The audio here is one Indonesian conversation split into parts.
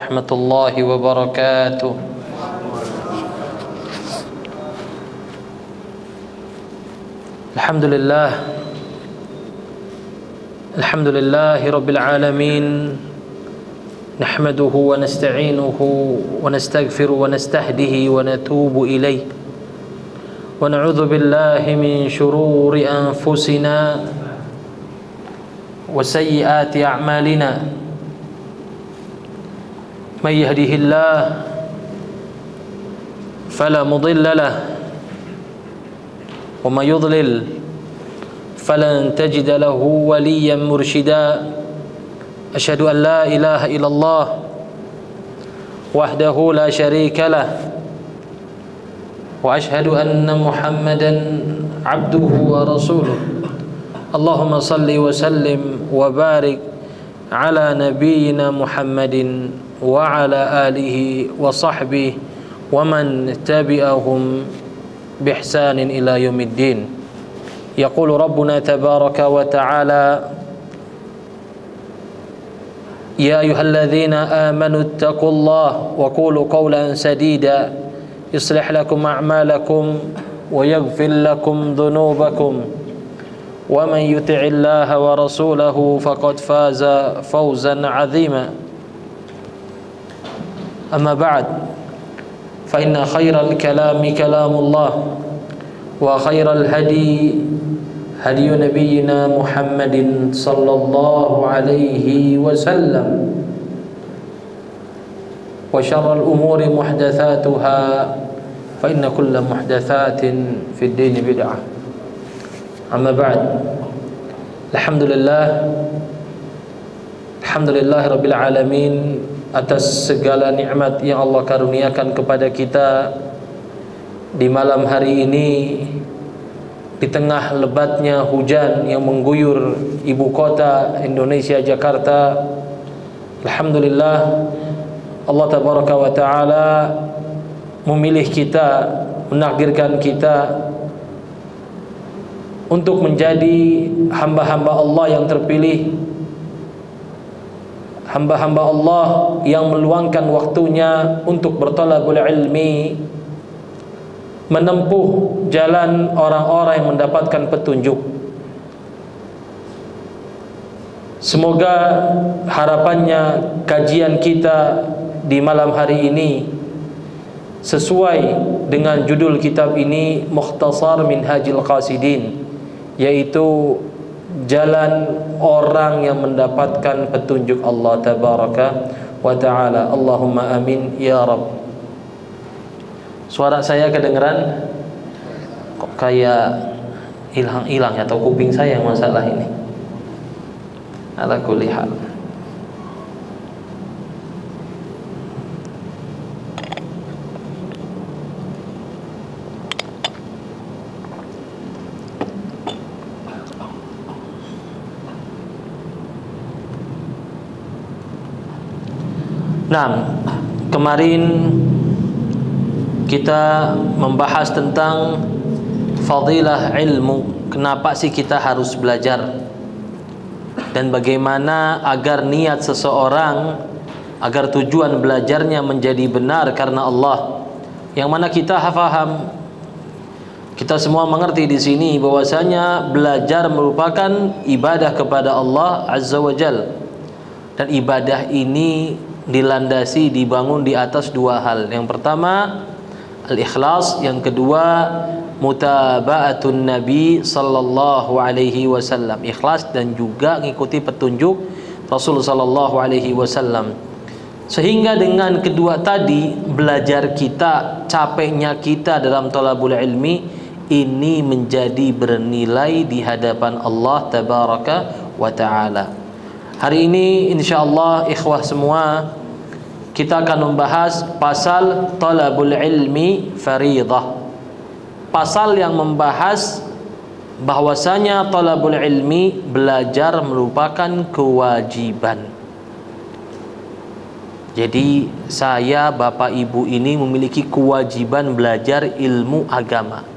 ورحمة الله وبركاته. الحمد لله رب العالمين، نحمده ونستعينه ونستغفر ونستهديه ونتوب إليه، ونعوذ بالله من شرور أنفسنا وسيئات أعمالنا، من يهده الله فلا مضل له ومن يضلل فلن تجد له وليا مرشدا. أشهد أن لا إله إلا الله وحده لا شريك له، وأشهد أن محمدا عبده ورسوله. اللهم صل وسلم وبارك على نبينا محمد وعلى آله وصحبه ومن تبعهم بإحسان إلى يوم الدين. يقول ربنا تبارك وتعالى: يا أيها الذين آمنوا اتقوا الله وقولوا قولا سديدا يصلح لكم أعمالكم ويغفر لكم ذنوبكم ومن يطع الله ورسوله فقد فاز فوزا عظيما. أما بعد، فإن خير الكلام كلام الله، وخير الهدي هدي نبينا محمد صلى الله عليه وسلم، وشر الأمور محدثاتها، فإن كل محدثات في الدين بدعة. أما بعد، Alhamdulillah Rabbil Alamin, atas segala nikmat yang Allah karuniakan kepada kita di malam hari ini, di tengah lebatnya hujan yang mengguyur ibu kota Indonesia, Jakarta. Alhamdulillah, Allah Tabaraka wa Ta'ala memilih kita, menakdirkan kita untuk menjadi hamba-hamba Allah yang terpilih, hamba-hamba Allah yang meluangkan waktunya untuk berthalabul ilmi, menempuh jalan orang-orang yang mendapatkan petunjuk. Semoga harapannya kajian kita di malam hari ini sesuai dengan judul kitab ini, Mukhtasar Minhajil Qasidin, yaitu jalan orang yang mendapatkan petunjuk Allah Tabaraka wa Ta'ala. Allahumma amin ya Rabb. Suara saya kedengeran? Kok kayak hilang-hilang ya, atau kuping saya yang masalah ini? Ala kulli hal. Nah, kemarin kita membahas tentang fadilah ilmu. Kenapa sih kita harus belajar? Dan bagaimana agar niat seseorang, agar tujuan belajarnya menjadi benar karena Allah. Yang mana kita faham, kita semua mengerti di sini bahwasanya belajar merupakan ibadah kepada Allah Azza wa Jal. Dan ibadah ini dilandasi, dibangun di atas dua hal. Yang pertama al-ikhlas, yang kedua mutaba'atun Nabi sallallahu alaihi wasallam, ikhlas dan juga mengikuti petunjuk Rasul sallallahu alaihi wasallam. Sehingga dengan kedua tadi, belajar kita, capeknya kita dalam thalabul ilmi ini menjadi bernilai di hadapan Allah Tabaraka wa Ta'ala. Hari ini insyaallah ikhwah semua, kita akan membahas pasal talabul ilmi faridah. Pasal yang membahas bahwasanya talabul ilmi, belajar merupakan kewajiban. Jadi saya, bapak ibu ini memiliki kewajiban belajar ilmu agama.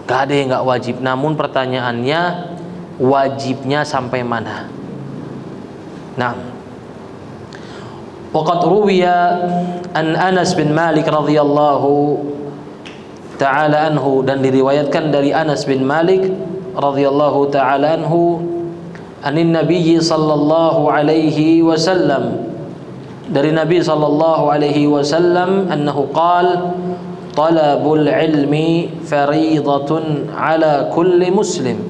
Gak ada yang gak wajib. Namun pertanyaannya, wajibnya sampai mana? Nah, Waqad ruwiya an Anas bin Malik radhiyallahu ta'ala anhu, dan diriwayatkan dari Anas bin Malik radhiyallahu ta'ala anhu, anin Nabi sallallahu alaihi wasallam, dari Nabi sallallahu alaihi wasallam, annahu qala talabul ilmi fariidatun ala kulli muslim.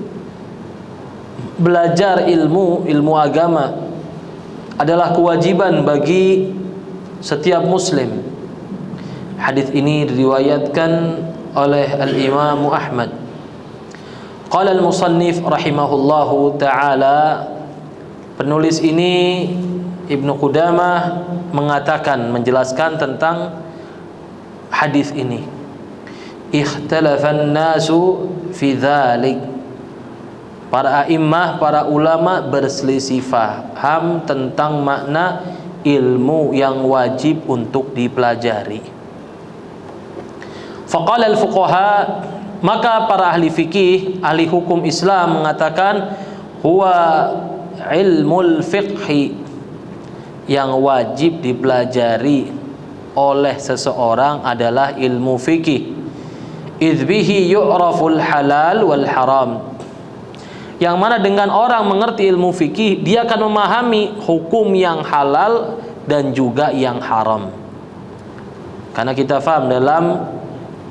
Belajar ilmu agama adalah kewajiban bagi setiap muslim. Hadis ini diriwayatkan oleh Al-Imam Ahmad. Qala al-musannif rahimahullahu ta'ala, penulis ini Ibnu Qudamah mengatakan, menjelaskan tentang hadis ini. Ikhtalafan nasu fi dzalik. Para a'immah, para ulama berselisih faham tentang makna ilmu yang wajib untuk dipelajari. Faqala al-fuqaha, maka para ahli fikih, ahli hukum Islam mengatakan, huwa ilmul fiqhi, yang wajib dipelajari oleh seseorang adalah ilmu fikih. Idz bihi yu'raful halal wal haram, yang mana dengan orang mengerti ilmu fikih, dia akan memahami hukum yang halal dan juga yang haram. Karena kita faham dalam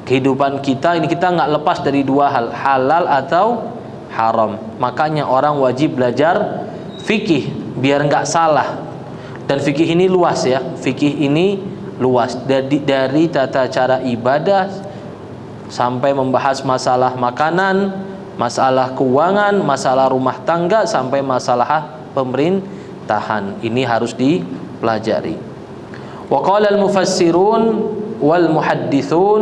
kehidupan kita ini, kita nggak lepas dari dua hal, halal atau haram. Makanya orang wajib belajar fikih biar nggak salah. Dan fikih ini luas ya, fikih ini luas dari tata cara ibadah sampai membahas masalah makanan, masalah keuangan, masalah rumah tangga, sampai masalah pemerintahan. Ini harus dipelajari. Wa qala al-mufassirun wal muhaddithun,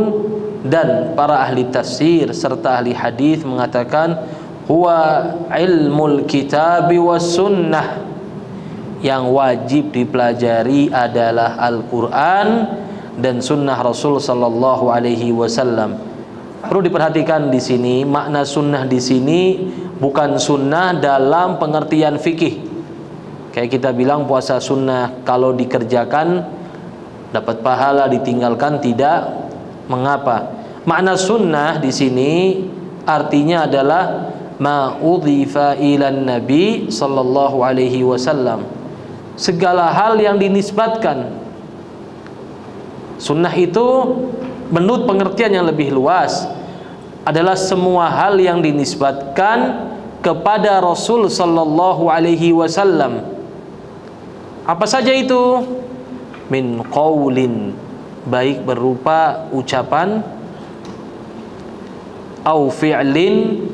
dan para ahli tafsir serta ahli hadis mengatakan, huwa ilmul kitabi was sunnah, yang wajib dipelajari adalah Al-Qur'an dan sunnah Rasul sallallahu alaihi wasallam. Perlu diperhatikan di sini, makna sunnah di sini bukan sunnah dalam pengertian fikih. Kayak kita bilang puasa sunnah, kalau dikerjakan dapat pahala, ditinggalkan tidak mengapa. Makna sunnah di sini artinya adalah ma udhifa ilan nabi sallallahu alaihi wasallam, segala hal yang dinisbatkan. Sunnah itu menurut pengertian yang lebih luas adalah semua hal yang dinisbatkan kepada Rasul sallallahu alaihi wasallam. Apa saja itu? Min qaulin, baik berupa ucapan, au fi'lin,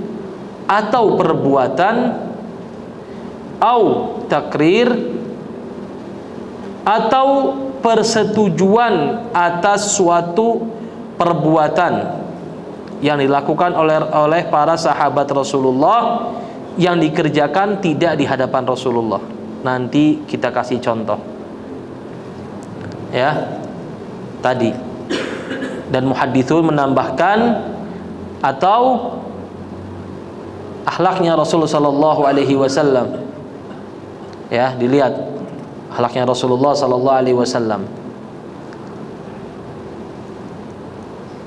atau perbuatan, au takrir, atau persetujuan atas suatu perbuatan yang dilakukan oleh para sahabat Rasulullah yang dikerjakan tidak di hadapan Rasulullah. Nanti kita kasih contoh ya tadi. Dan muhaditsun menambahkan, atau akhlaknya Rasulullah sallallahu alaihi wasallam. Ya, dilihat akhlaknya Rasulullah sallallahu alaihi wasallam.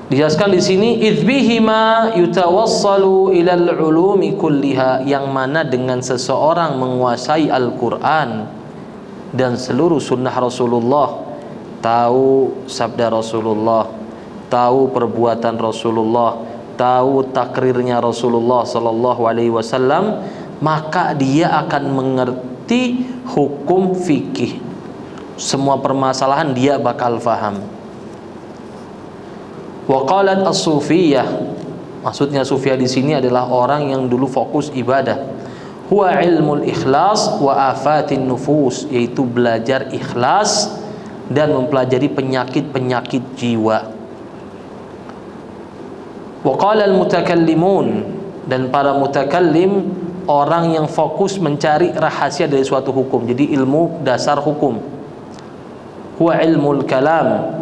Dijelaskan di sini, idzbihima yutawassalu ilal ulumi kulliha, yang mana dengan seseorang menguasai Al-Qur'an dan seluruh sunnah Rasulullah, tahu sabda Rasulullah, tahu perbuatan Rasulullah, tahu takrirnya Rasulullah sallallahu alaihi wasallam, maka dia akan mengerti hukum fikih. Semua permasalahan dia bakal faham. Wa qalat as-sufiyah, maksudnya sufiyah di sini adalah orang yang dulu fokus ibadah. Huwa ilmul ikhlas wa afatin nufus, yaitu belajar ikhlas dan mempelajari penyakit-penyakit jiwa. Wa qala al-mutakallimun, dan para mutakallim orang yang fokus mencari rahasia dari suatu hukum, jadi ilmu dasar hukum. Huwa ilmul kalam,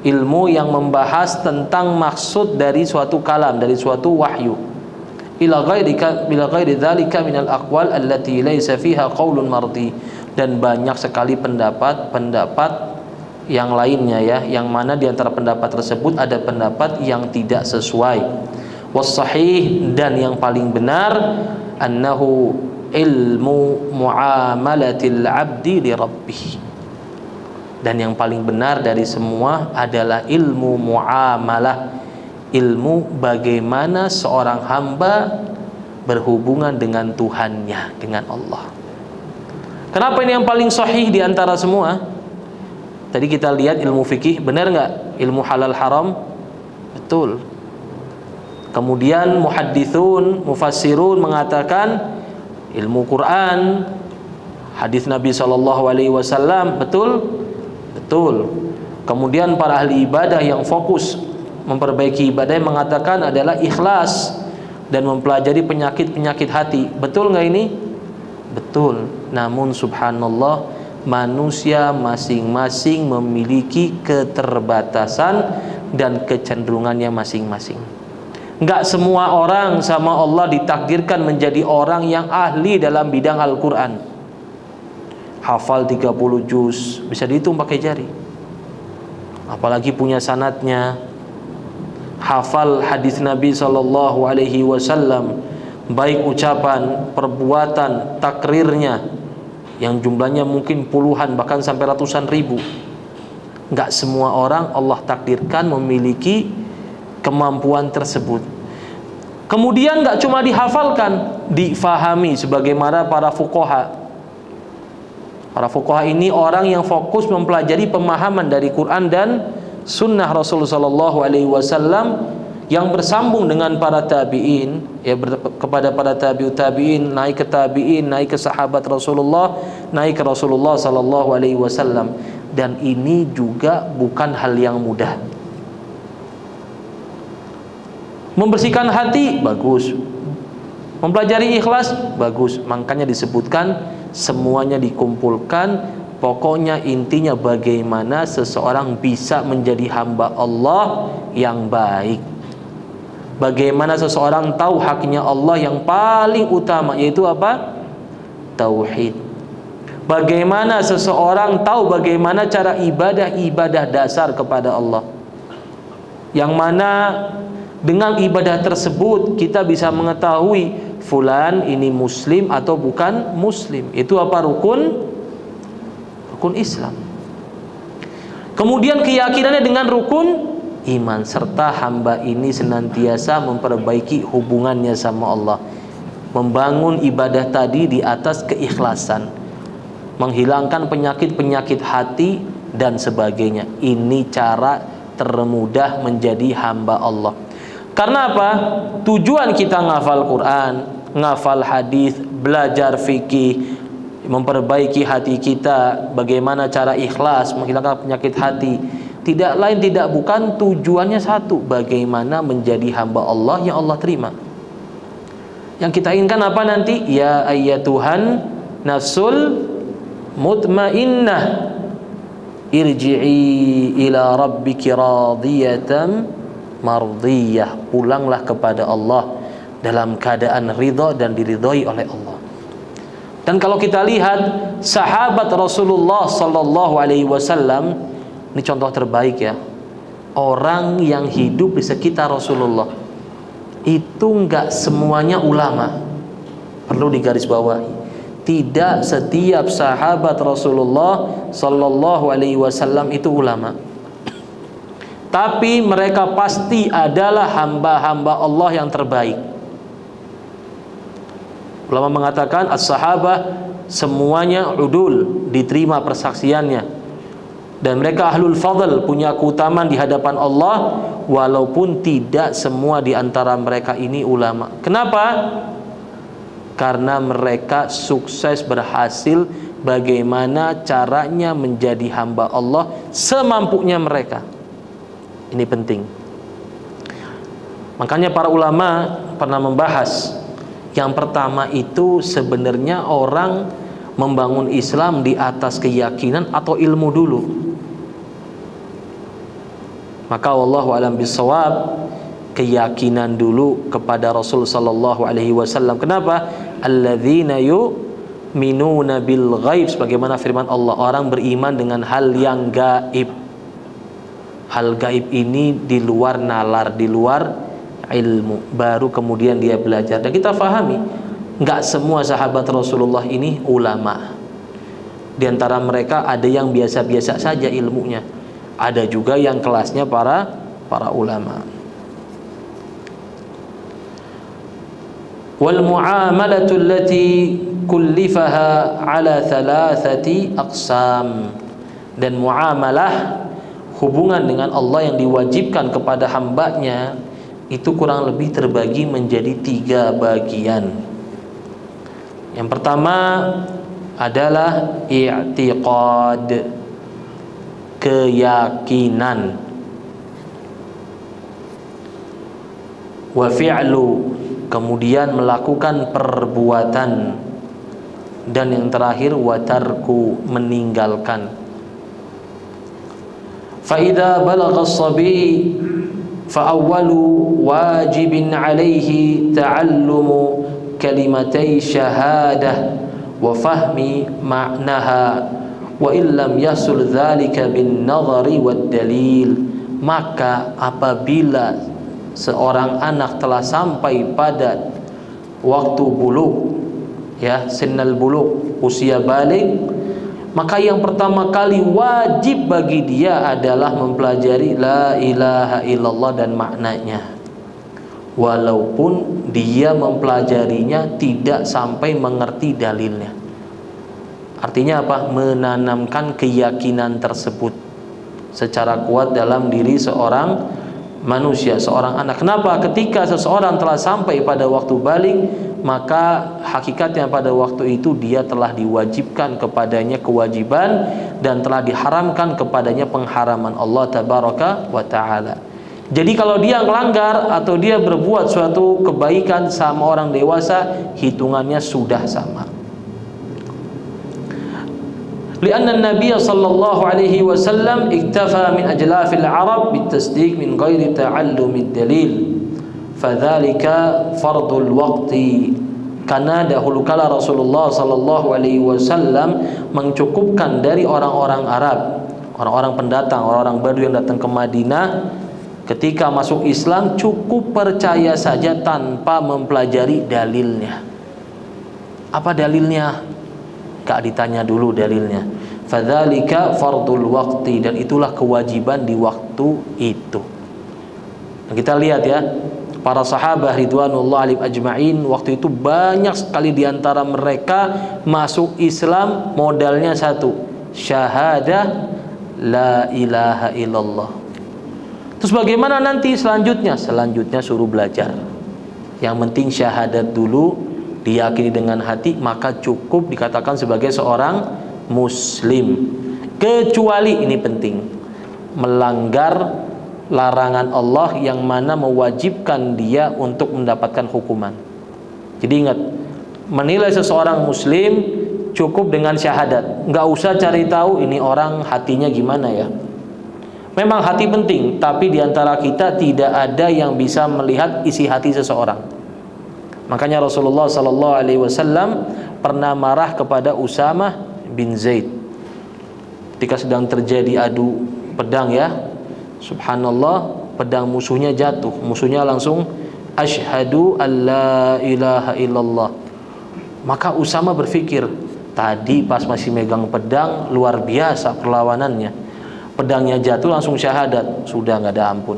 ilmu yang membahas tentang maksud dari suatu kalam, dari suatu wahyu. Ila ghairi dzalika min al-aqwal allati laysa fiha qaulun mardi, dan banyak sekali pendapat-pendapat yang lainnya ya, yang mana di antara pendapat tersebut ada pendapat yang tidak sesuai. Was-sahih, dan yang paling benar, annahu ilmu muamalatil abdi li rabbih. Dan yang paling benar dari semua adalah ilmu muamalah, ilmu bagaimana seorang hamba berhubungan dengan Tuhannya, dengan Allah. Kenapa ini yang paling sahih di antara semua? Tadi kita lihat ilmu fikih, benar nggak? Ilmu halal haram, betul. Kemudian muhaddithun, mufassirun mengatakan ilmu Quran, hadis Nabi SAW, betul, betul. Kemudian para ahli ibadah yang fokus memperbaiki ibadah mengatakan adalah ikhlas dan mempelajari penyakit-penyakit hati, betul nggak ini? Betul. Namun subhanallah, manusia masing-masing memiliki keterbatasan dan kecenderungannya masing-masing. Enggak semua orang sama Allah ditakdirkan menjadi orang yang ahli dalam bidang Al-Quran. Hafal 30 juz bisa dihitung pakai jari, apalagi punya sanadnya. Hafal hadis Nabi SAW, baik ucapan, perbuatan, takrirnya, yang jumlahnya mungkin puluhan bahkan sampai ratusan ribu. Enggak semua orang Allah takdirkan memiliki kemampuan tersebut. Kemudian enggak cuma dihafalkan, difahami sebagaimana para fuqaha. Para fuqaha ini orang yang fokus mempelajari pemahaman dari Quran dan sunnah Rasulullah SAW, yang bersambung dengan para tabi'in, ya, kepada para tabi'in, naik ke tabi'in, naik ke sahabat Rasulullah, naik ke Rasulullah SAW. Dan ini juga bukan hal yang mudah. Membersihkan hati bagus, mempelajari ikhlas bagus. Makanya disebutkan semuanya dikumpulkan. Pokoknya intinya bagaimana seseorang bisa menjadi hamba Allah yang baik. Bagaimana seseorang tahu haknya Allah yang paling utama, yaitu apa? Tauhid. Bagaimana seseorang tahu bagaimana cara ibadah dasar kepada Allah, yang mana dengan ibadah tersebut kita bisa mengetahui fulan ini muslim atau bukan muslim. Itu apa? Rukun Islam. Kemudian keyakinannya dengan rukun iman, serta hamba ini senantiasa memperbaiki hubungannya sama Allah, membangun ibadah tadi di atas keikhlasan, menghilangkan penyakit-penyakit hati dan sebagainya. Ini cara termudah menjadi hamba Allah. Karena apa? Tujuan kita ngafal Quran, ngafal hadis, belajar fikih, memperbaiki hati kita, bagaimana cara ikhlas, menghilangkan penyakit hati, tidak lain tidak bukan tujuannya satu, bagaimana menjadi hamba Allah yang Allah terima. Yang kita inginkan apa nanti? Ya ayyatuhan nafsul mutmainnah, irji'i ila rabbiki radiyatan mardiyah. Pulanglah kepada Allah dalam keadaan ridha dan diridhoi oleh Allah. Dan kalau kita lihat sahabat Rasulullah sallallahu alaihi wasallam, ini contoh terbaik ya. Orang yang hidup di sekitar Rasulullah itu enggak semuanya ulama. Perlu digarisbawahi. Tidak setiap sahabat Rasulullah sallallahu alaihi wasallam itu ulama. Tapi mereka pasti adalah hamba-hamba Allah yang terbaik. Ulama mengatakan as-sahabah semuanya udul, diterima persaksiannya, dan mereka ahlul fadl, punya keutamaan di hadapan Allah, walaupun tidak semua di antara mereka ini ulama. Kenapa? Karena mereka sukses berhasil bagaimana caranya menjadi hamba Allah semampunya mereka. Ini penting. Makanya para ulama pernah membahas, yang pertama itu sebenarnya orang membangun Islam di atas keyakinan atau ilmu dulu. Maka wallahu a'lam bissawab, keyakinan dulu kepada Rasul sallallahu alaihi wasallam. Kenapa? Alladzina yu'minuna bil ghaib, sebagaimana firman Allah, orang beriman dengan hal yang gaib. Hal gaib ini di luar nalar, di luar ilmu, baru kemudian dia belajar. Dan kita fahami, enggak semua sahabat Rasulullah ini ulama. Di antara mereka ada yang biasa-biasa saja ilmunya, ada juga yang kelasnya para ulama. Wal muamalatu allati kullifaha ala thalathati aqsam, dan muamalah, hubungan dengan Allah yang diwajibkan kepada hambanya itu kurang lebih terbagi menjadi 3 bagian. Yang pertama adalah i'tiqad, keyakinan, wa fi'lu, kemudian melakukan perbuatan, dan yang terakhir wa tarku, meninggalkan. Fa idza balagha as-sabi fa awwalu wajibin alaihi ta'allumu kalimatay syahadah wa fahmi ma'naha wa illam yasul dzalika bin nadhari wad dalil. Maka apabila seorang anak telah sampai pada waktu bulugh, ya, sinnal bulugh, usia balik, maka yang pertama kali wajib bagi dia adalah mempelajari la ilaha illallah dan maknanya, walaupun dia mempelajarinya tidak sampai mengerti dalilnya. Artinya apa? Menanamkan keyakinan tersebut secara kuat dalam diri seorang manusia, seorang anak. Kenapa? Ketika seseorang telah sampai pada waktu balik, maka hakikatnya pada waktu itu dia telah diwajibkan kepadanya kewajiban dan telah diharamkan kepadanya pengharaman Allah tabaraka wa ta'ala. Jadi kalau dia melanggar atau dia berbuat suatu kebaikan sama orang dewasa, hitungannya sudah sama. Lianna Nabi sallallahu alaihi wasallam iktafa min ajlafil Arab bitasdiq min ghairi ta'allumid dalil. Fadzalika fardul waqti. Karena dahulu kala Rasulullah sallallahu alaihi wasallam mencukupkan dari orang-orang Arab, orang-orang pendatang, orang-orang Badui yang datang ke Madinah, ketika masuk Islam cukup percaya saja tanpa mempelajari dalilnya. Apa dalilnya? Gak ditanya dulu dalilnya. Fadzalika fardul waqti, dan itulah kewajiban di waktu itu. Nah, kita lihat ya, para sahabat ridwanullah alaihim ajma'in waktu itu banyak sekali diantara mereka masuk Islam modalnya satu, syahadah la ilaha illallah. Terus bagaimana nanti selanjutnya? Selanjutnya suruh belajar. Yang penting syahadat dulu, diyakini dengan hati, maka cukup dikatakan sebagai seorang muslim. Kecuali, ini penting, melanggar larangan Allah yang mana mewajibkan dia untuk mendapatkan hukuman. Jadi ingat, menilai seseorang muslim cukup dengan syahadat. Nggak usah cari tahu ini orang hatinya gimana ya. Memang hati penting, tapi diantara kita tidak ada yang bisa melihat isi hati seseorang. Makanya Rasulullah sallallahu alaihi wasallam pernah marah kepada Usamah bin Zaid ketika sedang terjadi adu pedang ya. Subhanallah, pedang musuhnya jatuh. Musuhnya langsung asyhadu alla ilaha illallah. Maka Usamah berpikir, tadi pas masih megang pedang luar biasa perlawanannya. Pedangnya jatuh langsung syahadat, sudah nggak ada ampun.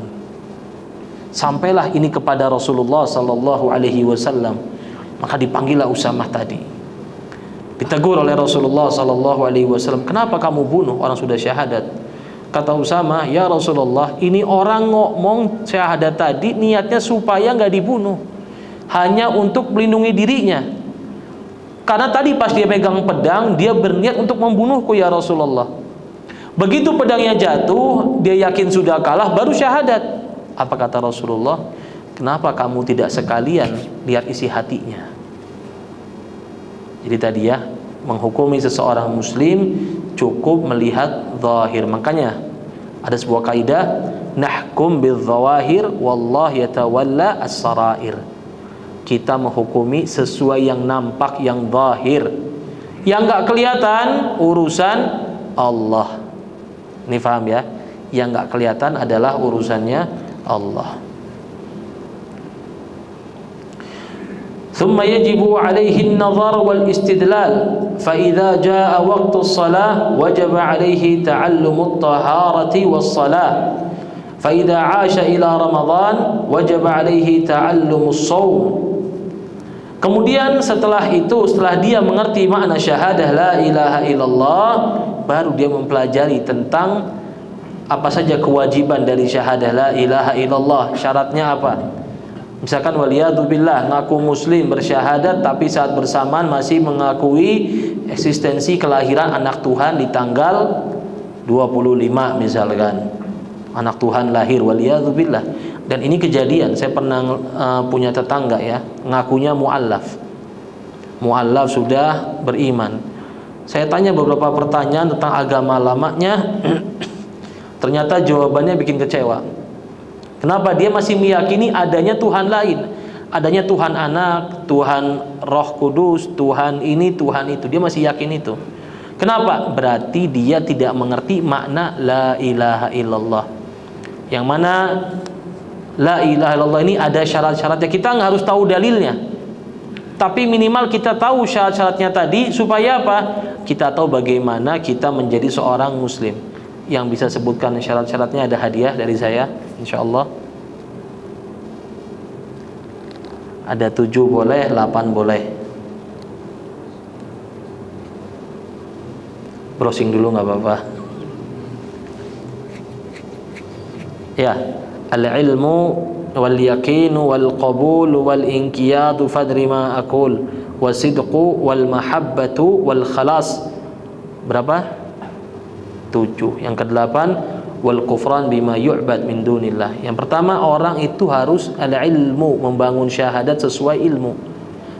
Sampailah ini kepada Rasulullah sallallahu alaihi wasallam. Maka dipanggillah Usamah tadi. Ditegur oleh Rasulullah sallallahu alaihi wasallam, "Kenapa kamu bunuh orang sudah syahadat?" Kata Usamah, "Ya Rasulullah, ini orang ngomong syahadat tadi niatnya supaya nggak dibunuh, hanya untuk melindungi dirinya. Karena tadi pas dia pegang pedang, dia berniat untuk membunuhku ya Rasulullah. Begitu pedangnya jatuh, dia yakin sudah kalah, baru syahadat." Apa kata Rasulullah? "Kenapa kamu tidak sekalian lihat isi hatinya?" Jadi tadi ya, menghukumi seseorang muslim cukup melihat zahir. Makanya ada sebuah kaidah, nahkum bil-zawahir wallah yatawalla as-sarair. Kita menghukumi sesuai yang nampak, yang zahir. Yang nggak kelihatan urusan Allah. Ini paham ya? Yang nggak kelihatan adalah urusannya Allah. ثم يجب عليه النظر والاستدلال فإذا جاء وقت الصلاة وجب عليه تعلم الطهارة والصلاة فإذا عاش إلى رمضان وجب عليه تعلم الصوم. Kemudian setelah dia mengerti makna syahadah la ilaha illallah, baru dia mempelajari tentang apa saja kewajiban dari syahadah la ilaha illallah. Syaratnya apa? Misalkan waliyadzubillah, ngaku muslim bersyahadat tapi saat bersamaan masih mengakui eksistensi kelahiran anak Tuhan di tanggal 25 misalkan. Anak Tuhan lahir, waliyadzubillah. Dan ini kejadian, saya pernah punya tetangga ya, ngakunya mu'allaf. Mu'allaf sudah beriman. Saya tanya beberapa pertanyaan tentang agama lamanya, ternyata jawabannya bikin kecewa. Kenapa? Dia masih meyakini adanya Tuhan lain, adanya Tuhan Anak, Tuhan Roh Kudus, Tuhan ini, Tuhan itu. Dia masih yakin itu. Kenapa? Berarti dia tidak mengerti makna la ilaha illallah. Yang mana la ilaha illallah ini ada syarat-syaratnya. Kita nggak harus tahu dalilnya, tapi minimal kita tahu syarat-syaratnya tadi, supaya apa? Kita tahu bagaimana kita menjadi seorang muslim. Yang bisa sebutkan syarat-syaratnya, ada hadiah dari saya, insyaallah. Ada 7 boleh, 8 boleh. Browsing dulu nggak apa-apa. Ya, al-ilmu wal yaqinu wal qabul wal inqiyadu fadri ma aqul wasidqu wal mahabbatu wal khalas. Berapa? 7. Yang ke-8 wal kufran bima yu'bad min dunillah. Yang pertama, orang itu harus al-ilmu, membangun syahadat sesuai ilmu.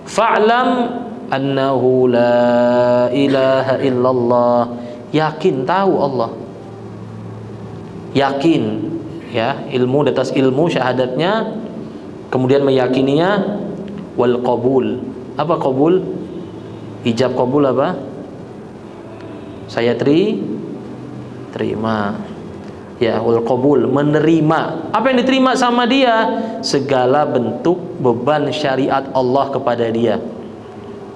Fa'lam annahu la ilaha illallah. Yakin, tahu Allah. Yakin ya, ilmu di atas ilmu syahadatnya, kemudian meyakininya. Wal qabul. Apa qabul? Ijab qabul apa? Saya terima. Ya, wal qabul, menerima. Apa yang diterima sama dia? Segala bentuk beban syariat Allah kepada dia.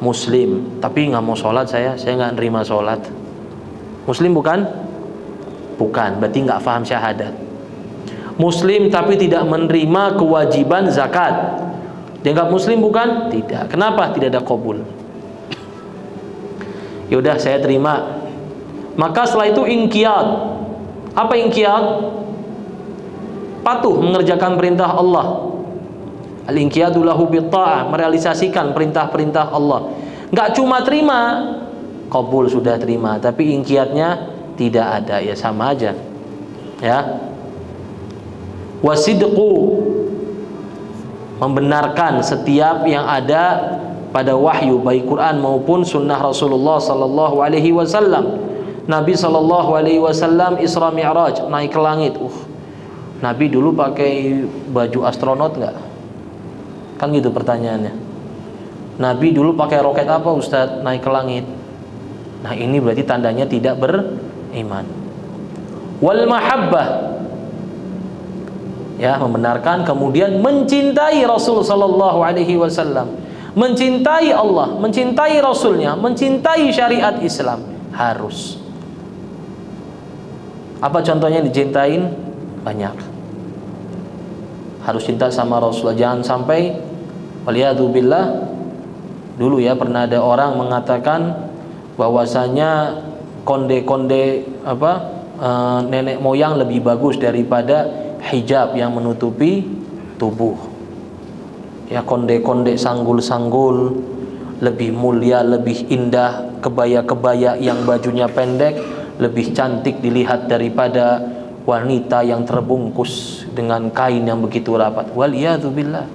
Muslim, tapi nggak mau sholat, saya nggak nerima sholat. Muslim bukan? Bukan, berarti nggak paham syahadat. Muslim tapi tidak menerima kewajiban zakat, dianggap muslim bukan? Tidak. Kenapa? Tidak ada qabul. Yaudah, saya terima. Maka setelah itu inqiyad. Apa inqiyad? Patuh mengerjakan perintah Allah. Al-inqiyadu lahu bitta'ah, merealisasikan perintah-perintah Allah. Enggak cuma terima, qabul sudah terima, tapi inqiyadnya tidak ada, ya sama aja. Ya. Wasidqu, membenarkan setiap yang ada pada wahyu, baik Quran maupun sunnah Rasulullah sallallahu alaihi wasallam. Nabi sallallahu alaihi wasallam Isra Mi'raj, naik ke langit. Nabi dulu pakai baju astronot enggak? Kan gitu pertanyaannya. Nabi dulu pakai roket apa Ustaz naik ke langit? Nah, ini berarti tandanya tidak beriman. Wal mahabbah, ya, membenarkan, kemudian mencintai Rasul sallallahu alaihi wasallam, mencintai Allah, mencintai Rasulnya, mencintai syariat Islam. Harus. Apa contohnya dicintain? Banyak. Harus cinta sama Rasulullah. Jangan sampai, waliyadzubillah, dulu ya pernah ada orang mengatakan bahwasanya konde-konde nenek moyang lebih bagus daripada hijab yang menutupi tubuh. Ya, konde-konde sanggul-sanggul lebih mulia, lebih indah, kebaya-kebaya yang bajunya pendek lebih cantik dilihat daripada wanita yang terbungkus dengan kain yang begitu rapat. Waliyadzubillah,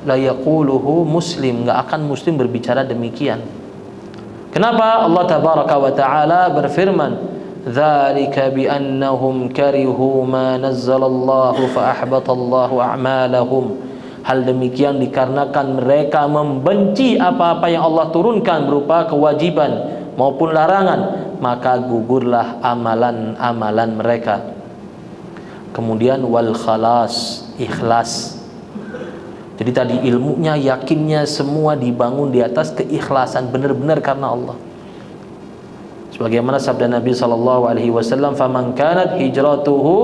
la yaquluhu muslim, enggak akan muslim berbicara demikian. Kenapa? Allah tabaraka wa taala berfirman, dzalika bi annahum karihu ma nazzalallahu fa ahbatallahu a'malahum. Hal demikian dikarenakan mereka membenci apa-apa yang Allah turunkan berupa kewajiban maupun larangan, maka gugurlah amalan-amalan mereka. Kemudian wal khalas, ikhlas. Jadi tadi ilmunya, yakinnya semua dibangun di atas keikhlasan, benar-benar karena Allah. Sebagaimana sabda Nabi SAW, faman kanat hijratuhu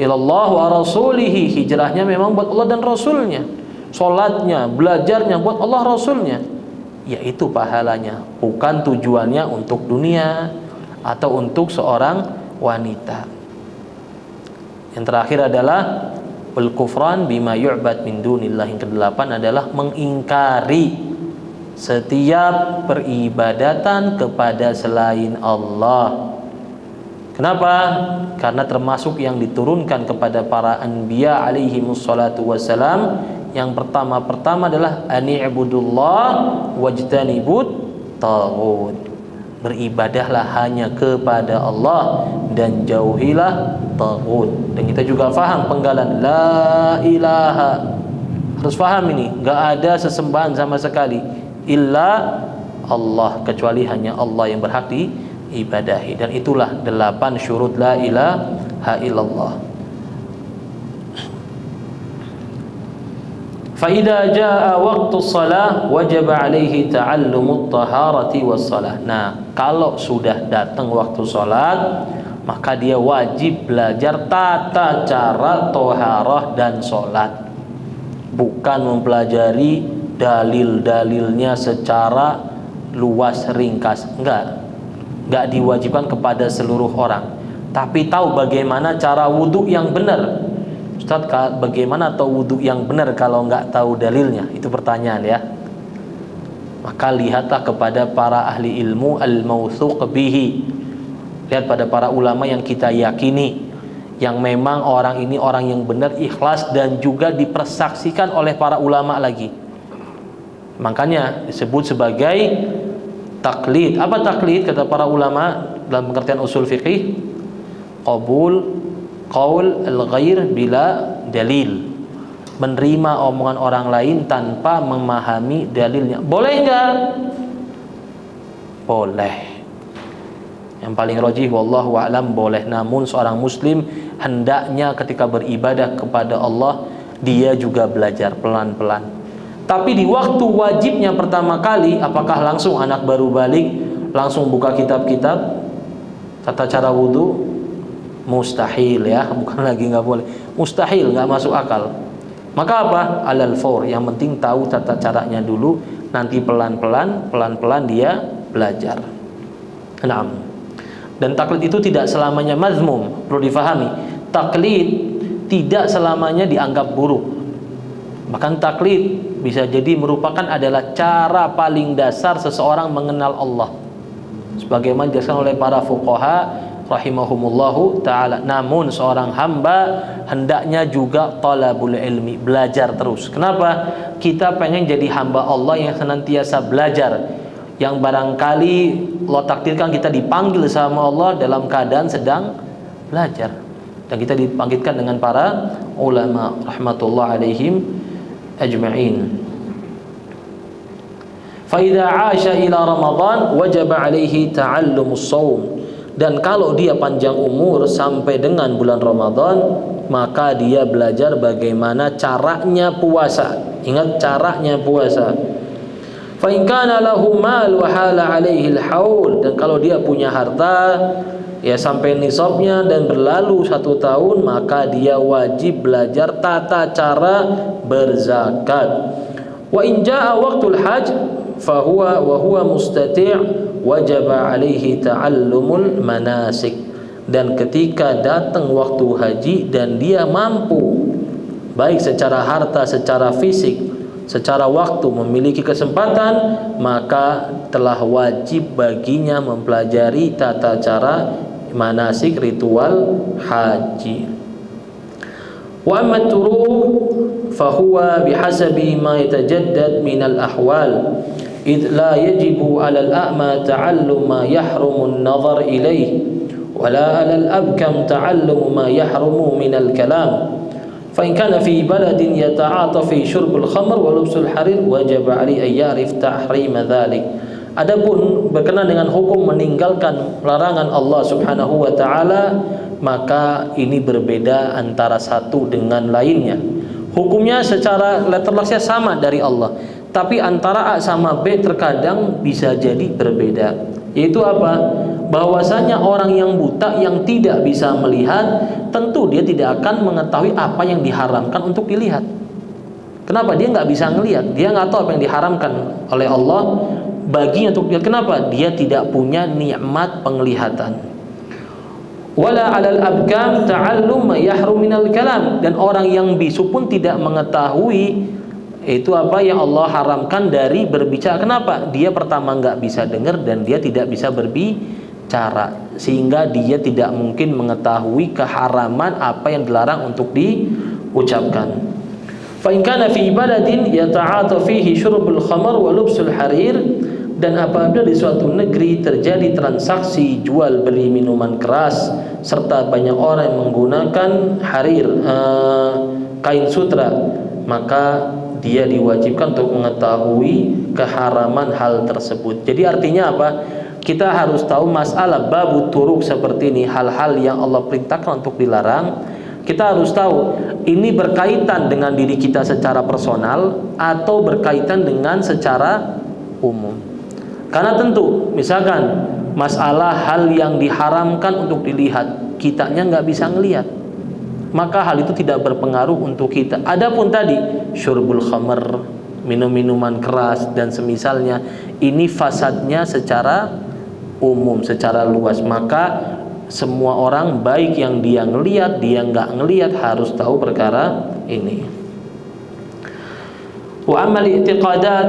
ilallah wa rasulihi, hijrahnya memang buat Allah dan Rasulnya, solatnya, belajarnya buat Allah Rasulnya, yaitu pahalanya, bukan tujuannya untuk dunia atau untuk seorang wanita. Yang terakhir adalah wal kufran bima yu'bad min dunillah. Yang kedelapan adalah mengingkari setiap peribadatan kepada selain Allah. Kenapa? Karena termasuk yang diturunkan kepada para anbiya alaihi wassalatu wassalam, yang pertama adalah ani'budullah wajtanibut taghut. Beribadahlah hanya kepada Allah dan jauhilah taghut. Dan kita juga faham penggalan la ilaha. Harus faham ini, enggak ada sesembahan sama sekali illa Allah, kecuali hanya Allah yang berhak diibadahi. Dan itulah 8 syurut la ilaha illallah. Fa idza jaa waqtu shalah wajaba alaihi ta'allumut taharati was shalah. Nah, kalau sudah datang waktu salat, maka dia wajib belajar tata cara toharah dan salat. Bukan mempelajari dalil-dalilnya secara luas ringkas, enggak diwajibkan kepada seluruh orang, tapi tahu bagaimana cara wudhu yang benar. Ustaz, bagaimana tahu wudhu yang benar kalau enggak tahu dalilnya? Itu pertanyaan ya. Maka lihatlah kepada para ahli ilmu al-mawthuq bihi. Lihat pada para ulama yang kita yakini, yang memang orang ini orang yang benar, ikhlas, dan juga dipersaksikan oleh para ulama lagi. Makanya disebut sebagai taklid. Apa taklid kata para ulama dalam pengertian usul fiqih? Qabul qaul al-ghair bila dalil. Menerima omongan orang lain tanpa memahami dalilnya. Boleh enggak? Boleh. Yang paling rajih wallahu a'lam boleh. Namun seorang muslim hendaknya ketika beribadah kepada Allah, dia juga belajar pelan-pelan. Tapi di waktu wajibnya pertama kali, apakah langsung anak baru balik langsung buka kitab-kitab tata cara wudhu? Mustahil ya, bukan lagi nggak boleh, mustahil, nggak masuk akal. Maka apa? Alal faur, yang penting tahu tata caranya dulu, nanti pelan-pelan dia belajar. Naam. Dan taklid itu tidak selamanya mazmum, perlu difahami. Taklid tidak selamanya dianggap buruk. Bahkan taklid bisa jadi merupakan adalah cara paling dasar seseorang mengenal Allah, sebagaimana dijelaskan oleh para fuqaha rahimahumullahu ta'ala. Namun seorang hamba hendaknya juga talabul ilmi, belajar terus. Kenapa? Kita pengen jadi hamba Allah yang senantiasa belajar, yang barangkali Allah takdirkan kita dipanggil sama Allah dalam keadaan sedang belajar. Dan kita dipanggilkan dengan para ulama rahmatullah alaihim ajma'in. Fa idza 'asha ila Ramadan wajaba alaihi ta'allumus shaum. Dan kalau dia panjang umur sampai dengan bulan Ramadan, maka dia belajar bagaimana caranya puasa. Ingat, caranya puasa. Fa in kana lahu mal wa hala alaihi al-haul. Dan kalau dia punya harta ya sampai nisabnya dan berlalu 1 tahun, maka dia wajib belajar tata cara berzakat. Wa in jaa waqtul hajj fa huwa wa huwa mustati' wajaba alaihi ta'allumul manasik. Dan ketika datang waktu haji dan dia mampu, baik secara harta, secara fisik, secara waktu, memiliki kesempatan, maka telah wajib baginya mempelajari tata cara manasik, ritual haji. Wa amma turuq fa huwa bihasabi ma yatajaddad min al-ahwal إذ لا يجب على الأعمى تعلم ما يحرم النظر إليه ولا على الأبكم تعلم ما يحرم من الكلام Fa in kana fi baladin yata'ata fi syurbul khamr wa lubsul harir wajib ali ay ya'rif tahrim dzalik. Adapun berkenaan dengan hukum meninggalkan larangan Allah Subhanahu wa taala, maka ini berbeda antara satu dengan lainnya. Hukumnya secara letterlessnya sama dari Allah, tapi antara A sama B terkadang bisa jadi berbeda. Yaitu apa? Bahwasanya orang yang buta yang tidak bisa melihat, tentu dia tidak akan mengetahui apa yang diharamkan untuk dilihat. Kenapa? Dia nggak bisa ngelihat, dia nggak tahu apa yang diharamkan oleh Allah baginya untuk dilihat. Kenapa? Dia tidak punya nikmat penglihatan. Wala 'alal abkam ta'allum ma yahrum minal kalam, dan orang yang bisu pun tidak mengetahui itu apa yang Allah haramkan dari berbicara. Kenapa? Dia pertama nggak bisa dengar dan dia tidak bisa berbicara, sehingga dia tidak mungkin mengetahui keharaman apa yang dilarang untuk diucapkan. Fa in kana fi baladin yata'ata fihi syurbul khamr wa lubsul harir, dan apabila di suatu negeri terjadi transaksi jual beli minuman keras serta banyak orang yang menggunakan harir, kain sutra, maka dia diwajibkan untuk mengetahui keharaman hal tersebut. Jadi artinya apa? Kita harus tahu masalah babu turuk seperti ini, hal-hal yang Allah perintahkan untuk dilarang. Kita harus tahu ini berkaitan dengan diri kita secara personal atau berkaitan dengan secara umum. Karena tentu misalkan masalah hal yang diharamkan untuk dilihat, kitanya nggak bisa ngelihat, maka hal itu tidak berpengaruh untuk kita. Adapun tadi syurbul khamr, minum-minuman keras dan semisalnya, ini fasadnya secara umum, secara luas, maka semua orang baik yang dia ngelihat, dia nggak ngelihat harus tahu perkara ini. Wa amal i'tiqadat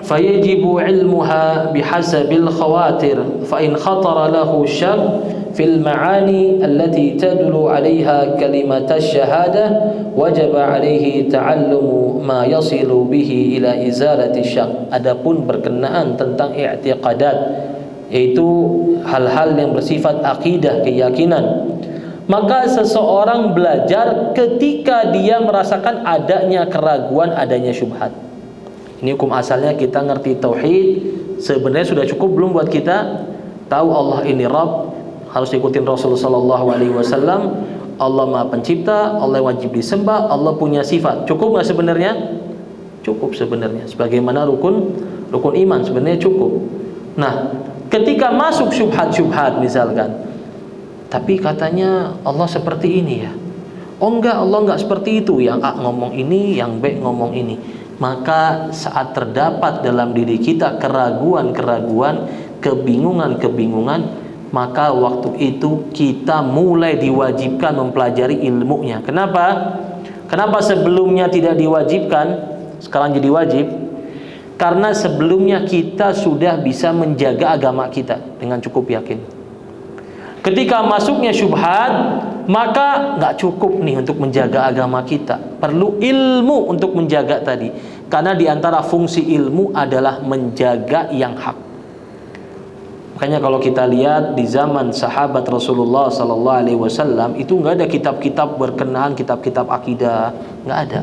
fayajibu ilmuha bihasabil khawatir fa in khatara lahu syak fil ma'ani allati tadulu 'alayha kalimat asy-syahadah wajaba 'alaihi ta'allumu ma yasilu bihi ila izalati syak. Adapun berkenaan tentang i'tiqadat, yaitu hal-hal yang bersifat akidah, keyakinan, maka seseorang belajar ketika dia merasakan adanya keraguan, adanya syubhat. Ini hukum asalnya, kita ngerti tauhid sebenarnya sudah cukup belum buat kita tahu Allah ini Rabb, harus ikutin Rasulullah sallallahu alaihi wasallam, Allah Maha Pencipta, Allah wajib disembah, Allah punya sifat. Cukup nggak sebenarnya? Cukup sebenarnya. Sebagaimana rukun iman sebenarnya cukup. Nah, ketika masuk syubhat-syubhat misalkan, tapi katanya Allah seperti ini ya, oh enggak, Allah enggak seperti itu, yang A ngomong ini, yang B ngomong ini, maka saat terdapat dalam diri kita keraguan-keraguan, kebingungan-kebingungan, maka waktu itu kita mulai diwajibkan mempelajari ilmunya. Kenapa? Kenapa sebelumnya tidak diwajibkan, sekarang jadi wajib? Karena sebelumnya kita sudah bisa menjaga agama kita dengan cukup yakin. Ketika masuknya syubhat, maka nggak cukup nih untuk menjaga agama kita. Perlu ilmu untuk menjaga tadi. Karena diantara fungsi ilmu adalah menjaga yang hak. Makanya kalau kita lihat di zaman sahabat Rasulullah Sallallahu Alaihi Wasallam itu nggak ada kitab-kitab berkenaan, kitab-kitab akidah, nggak ada.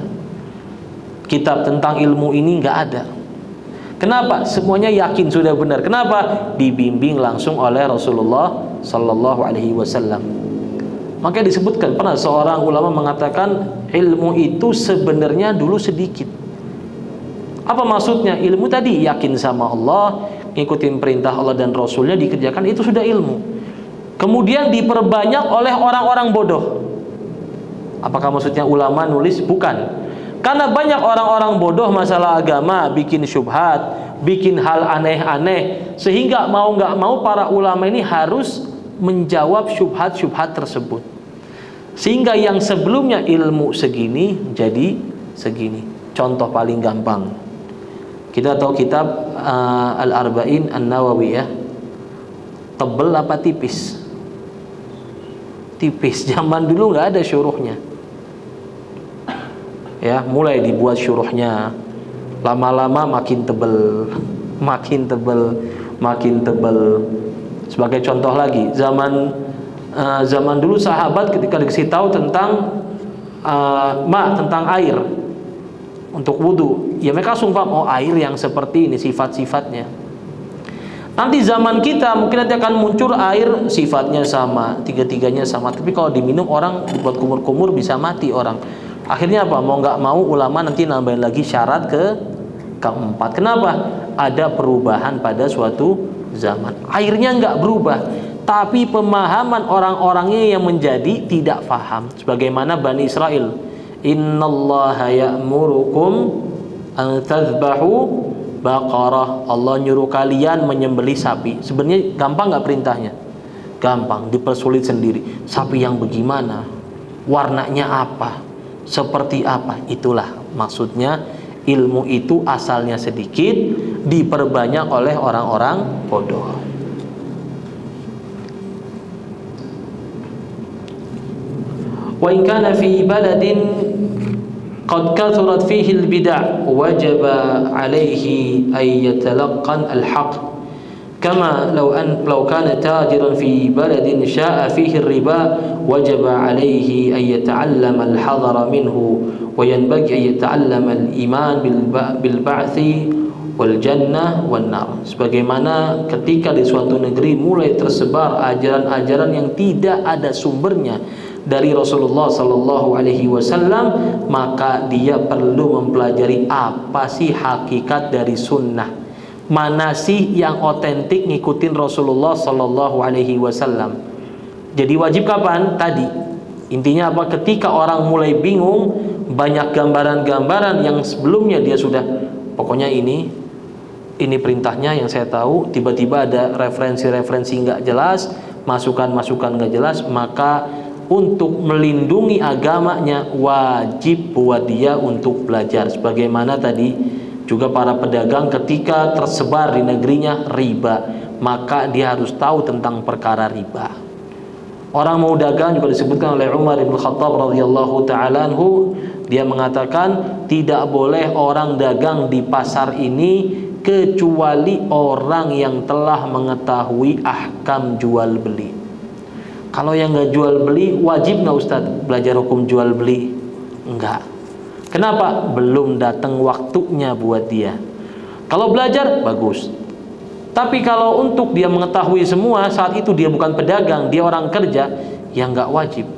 Kitab tentang ilmu ini nggak ada. Kenapa? Semuanya yakin sudah benar. Kenapa? Dibimbing langsung oleh Rasulullah Sallallahu Alaihi Wasallam. Makanya disebutkan, pernah seorang ulama mengatakan ilmu itu sebenarnya dulu sedikit. Apa maksudnya? Ilmu tadi yakin sama Allah, ngikutin perintah Allah dan Rasulnya, dikerjakan, itu sudah ilmu. Kemudian diperbanyak oleh orang-orang bodoh. Apakah maksudnya ulama nulis? Bukan. Karena banyak orang-orang bodoh masalah agama, bikin syubhat, bikin hal aneh-aneh, sehingga mau nggak mau para ulama ini harus menjawab syubhat-syubhat tersebut. Sehingga yang sebelumnya ilmu segini jadi segini. Contoh paling gampang, kita tahu kitab Al-Arba'in An-Nawawiyah, tebel apa tipis? Tipis. Zaman dulu nggak ada syuruhnya. Ya, mulai dibuat syuruhnya, lama-lama makin tebel, makin tebel, makin tebel. Sebagai contoh lagi, zaman dulu sahabat ketika dikasih tahu tentang tentang air untuk wudu, ya mereka langsung paham, oh air yang seperti ini sifat-sifatnya. Nanti zaman kita mungkin nanti akan muncul air sifatnya sama, tiga-tiganya sama, tapi kalau diminum orang buat kumur-kumur bisa mati orang. Akhirnya apa? Mau nggak mau ulama nanti nambahin lagi syarat keempat. Kenapa? Ada perubahan pada suatu zaman. Airnya nggak berubah, tapi pemahaman orang-orangnya yang menjadi tidak faham. Sebagaimana Bani Israel, innallaha ya'murukum an tadhbahu baqarah. Allah nyuruh kalian menyembelih sapi. Sebenarnya gampang nggak perintahnya? Gampang, dipersulit sendiri. Sapi yang bagaimana? Warnanya apa? Seperti apa? Itulah maksudnya ilmu itu asalnya sedikit, diperbanyak oleh orang-orang bodoh. Wa in kana fi baladin qad kathurat fihi al-bid'ah wajaba alayhi ay yatalaqqan al-haqq kama law kana tajiran fi baladin sha'a fihi ar-riba wajaba alayhi ay yata'allama al-hadara minhu wa yanbaghi ay yata'allama al-iman bil ba'thi wal jannah wan nar. Sebagaimana ketika di suatu negeri mulai tersebar ajaran-ajaran yang tidak ada sumbernya dari Rasulullah sallallahu alaihi wasallam, maka dia perlu mempelajari apa sih hakikat dari sunnah, mana sih yang otentik ngikutin Rasulullah sallallahu alaihi wasallam. Jadi wajib kapan? Tadi intinya apa? Ketika orang mulai bingung, banyak gambaran-gambaran yang sebelumnya dia sudah pokoknya ini perintahnya yang saya tahu, tiba-tiba ada referensi-referensi nggak jelas, masukan-masukan nggak jelas, maka untuk melindungi agamanya wajib buat dia untuk belajar. Sebagaimana tadi juga para pedagang ketika tersebar di negerinya riba, maka dia harus tahu tentang perkara riba. Orang mau dagang juga disebutkan oleh Umar bin Khattab radhiyallahu taala anhu, dia mengatakan tidak boleh orang dagang di pasar ini kecuali orang yang telah mengetahui ahkam jual beli. Kalau yang nggak jual beli, wajib nggak Ustadz belajar hukum jual beli? Enggak. Kenapa? Belum datang waktunya buat dia. Kalau belajar, bagus. Tapi kalau untuk dia mengetahui semua, saat itu dia bukan pedagang, dia orang kerja, ya nggak wajib.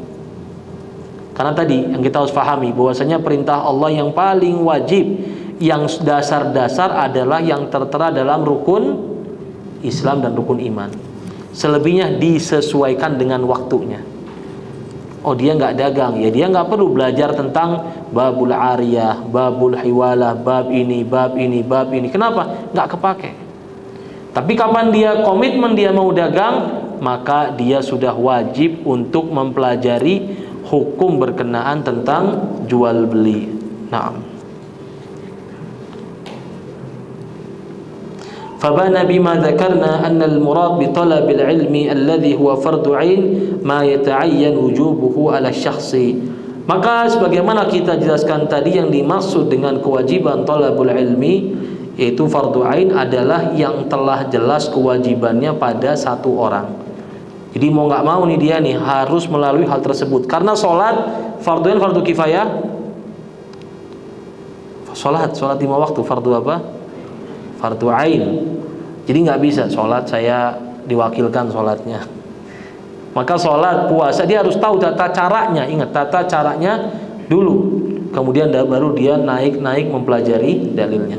Karena tadi yang kita harus pahami bahwasanya perintah Allah yang paling wajib, yang dasar-dasar adalah yang tertera dalam rukun Islam dan rukun iman. Selebihnya disesuaikan dengan waktunya. Oh dia nggak dagang, ya dia nggak perlu belajar tentang babul ariyah, babul hiwalah, bab ini, bab ini, bab ini. Kenapa? Nggak kepake. Tapi kapan dia komitmen dia mau dagang, maka dia sudah wajib untuk mempelajari hukum berkenaan tentang jual beli. Naam. فبان بما ذكرنا أن المراد بطلب العلم الذي هو فرض عين ما يتعين وجوبه على الشخص. Maka sebagaimana kita jelaskan tadi, yang dimaksud dengan kewajiban talabul ilmi yaitu fardu ain adalah yang telah jelas kewajibannya pada satu orang. Jadi mau nggak mau nih dia nih harus melalui hal tersebut. Karena sholat fardu ain, fardu kifayah. Sholat 5 waktu fardu apa? Fardu ain. Jadi nggak bisa sholat saya diwakilkan sholatnya. Maka sholat, puasa dia harus tahu tata caranya. Ingat tata caranya dulu, kemudian baru dia naik mempelajari dalilnya.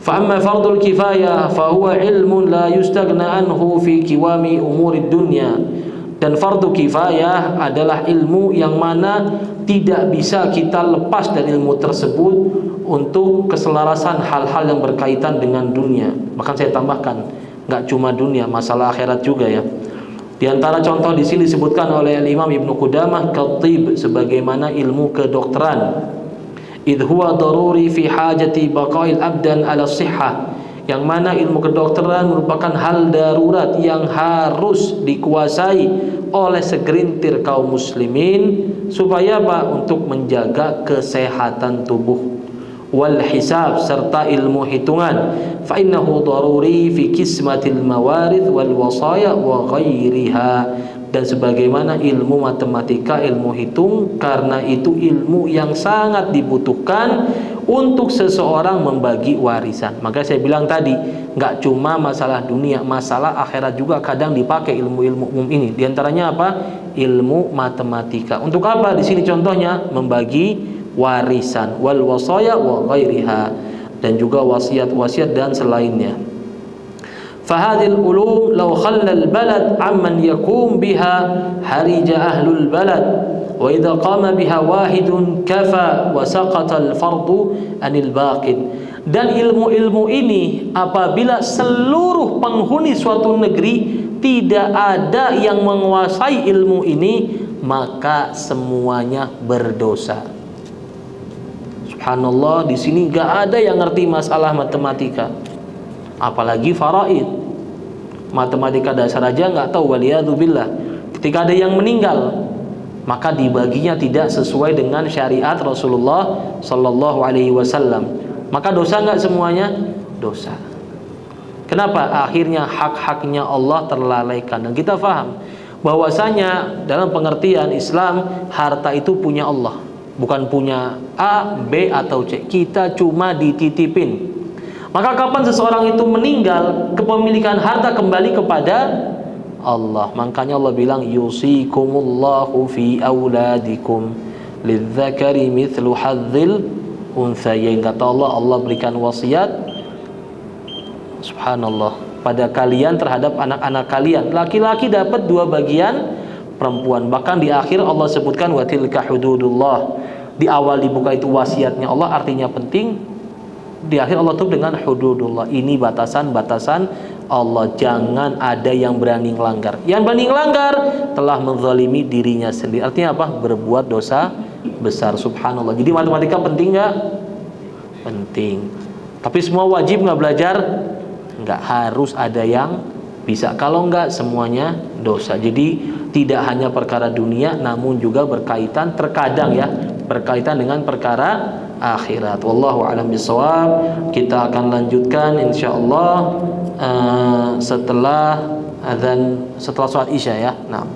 Fa amma fardul kifayah fa huwa ilmun la yustaghna anhu fi kiwami umurid dunya. Dan fardu kifayah adalah ilmu yang mana tidak bisa kita lepas dari ilmu tersebut untuk keselarasan hal-hal yang berkaitan dengan dunia. Bahkan saya tambahkan, nggak cuma dunia, masalah akhirat juga ya. Di antara contoh di sini disebutkan oleh Imam Ibnu Qudamah Khatib sebagaimana ilmu kedokteran. Idh huwa daruri fi hajati baqail abdan ala sihhah. Yang mana ilmu kedokteran merupakan hal darurat yang harus dikuasai oleh segelintir kaum muslimin supaya apa? Untuk menjaga kesehatan tubuh. Wal hisab, serta ilmu hitungan. Fa innahu daruri fi qismatil mawarith wal wasaya wa ghairiha. dan sebagaimana ilmu matematika, ilmu hitung, karena itu ilmu yang sangat dibutuhkan untuk seseorang membagi warisan. Maka saya bilang tadi, nggak cuma masalah dunia, masalah akhirat juga kadang dipakai ilmu-ilmu umum ini. Di antaranya apa? Ilmu matematika. Untuk apa? Di sini contohnya membagi warisan, wal wasaya wa ghairiha, dan juga wasiat-wasiat dan selainnya. فهذه العلوم لو خلى البلد عمن يقوم بها حرج أهل البلد وإذا قام بها واحد كفى وسقط الفرض عن الباقٍ. Dan ilmu-ilmu ini apabila seluruh penghuni suatu negeri tidak ada yang menguasai ilmu ini, maka semuanya berdosa. Subhanallah, di sini gak ada yang ngerti masalah matematika, apalagi faraid. Matematika dasar aja nggak tahu, waliyadzubillah. Ketika ada yang meninggal, maka dibaginya tidak sesuai dengan syariat Rasulullah Sallallahu Alaihi Wasallam. Maka dosa nggak semuanya? Dosa. Kenapa? Akhirnya hak-haknya Allah terlalaikan. Dan kita faham bahwasanya dalam pengertian Islam, harta itu punya Allah, bukan punya A, B atau C. Kita cuma dititipin. Maka kapan seseorang itu meninggal, kepemilikan harta kembali kepada Allah. Makanya Allah bilang, yusikumullahu fi auladikum lidzakari mithlu hadzil unthayain. Kata Allah, Allah berikan wasiat, subhanallah, pada kalian terhadap anak-anak kalian. Laki-laki dapat 2 bagian, perempuan. Bahkan di akhir Allah sebutkan wa tilka hududullah. Di awal dibuka itu wasiatnya Allah, artinya penting. Di akhir Allah tutup dengan hududullah. Ini batasan-batasan Allah. Jangan ada yang berani melanggar. Yang berani melanggar telah menzalimi dirinya sendiri. Artinya apa? Berbuat dosa besar. Subhanallah. Jadi matematika penting nggak? Penting. Tapi semua wajib nggak belajar? Nggak, harus ada yang bisa. Kalau nggak, semuanya dosa. Jadi tidak hanya perkara dunia, namun juga berkaitan, terkadang ya, berkaitan dengan perkara akhirat. Wallahu a'lam bishawab. Kita akan lanjutkan insyaallah setelah azan, setelah salat Isya ya. Nah.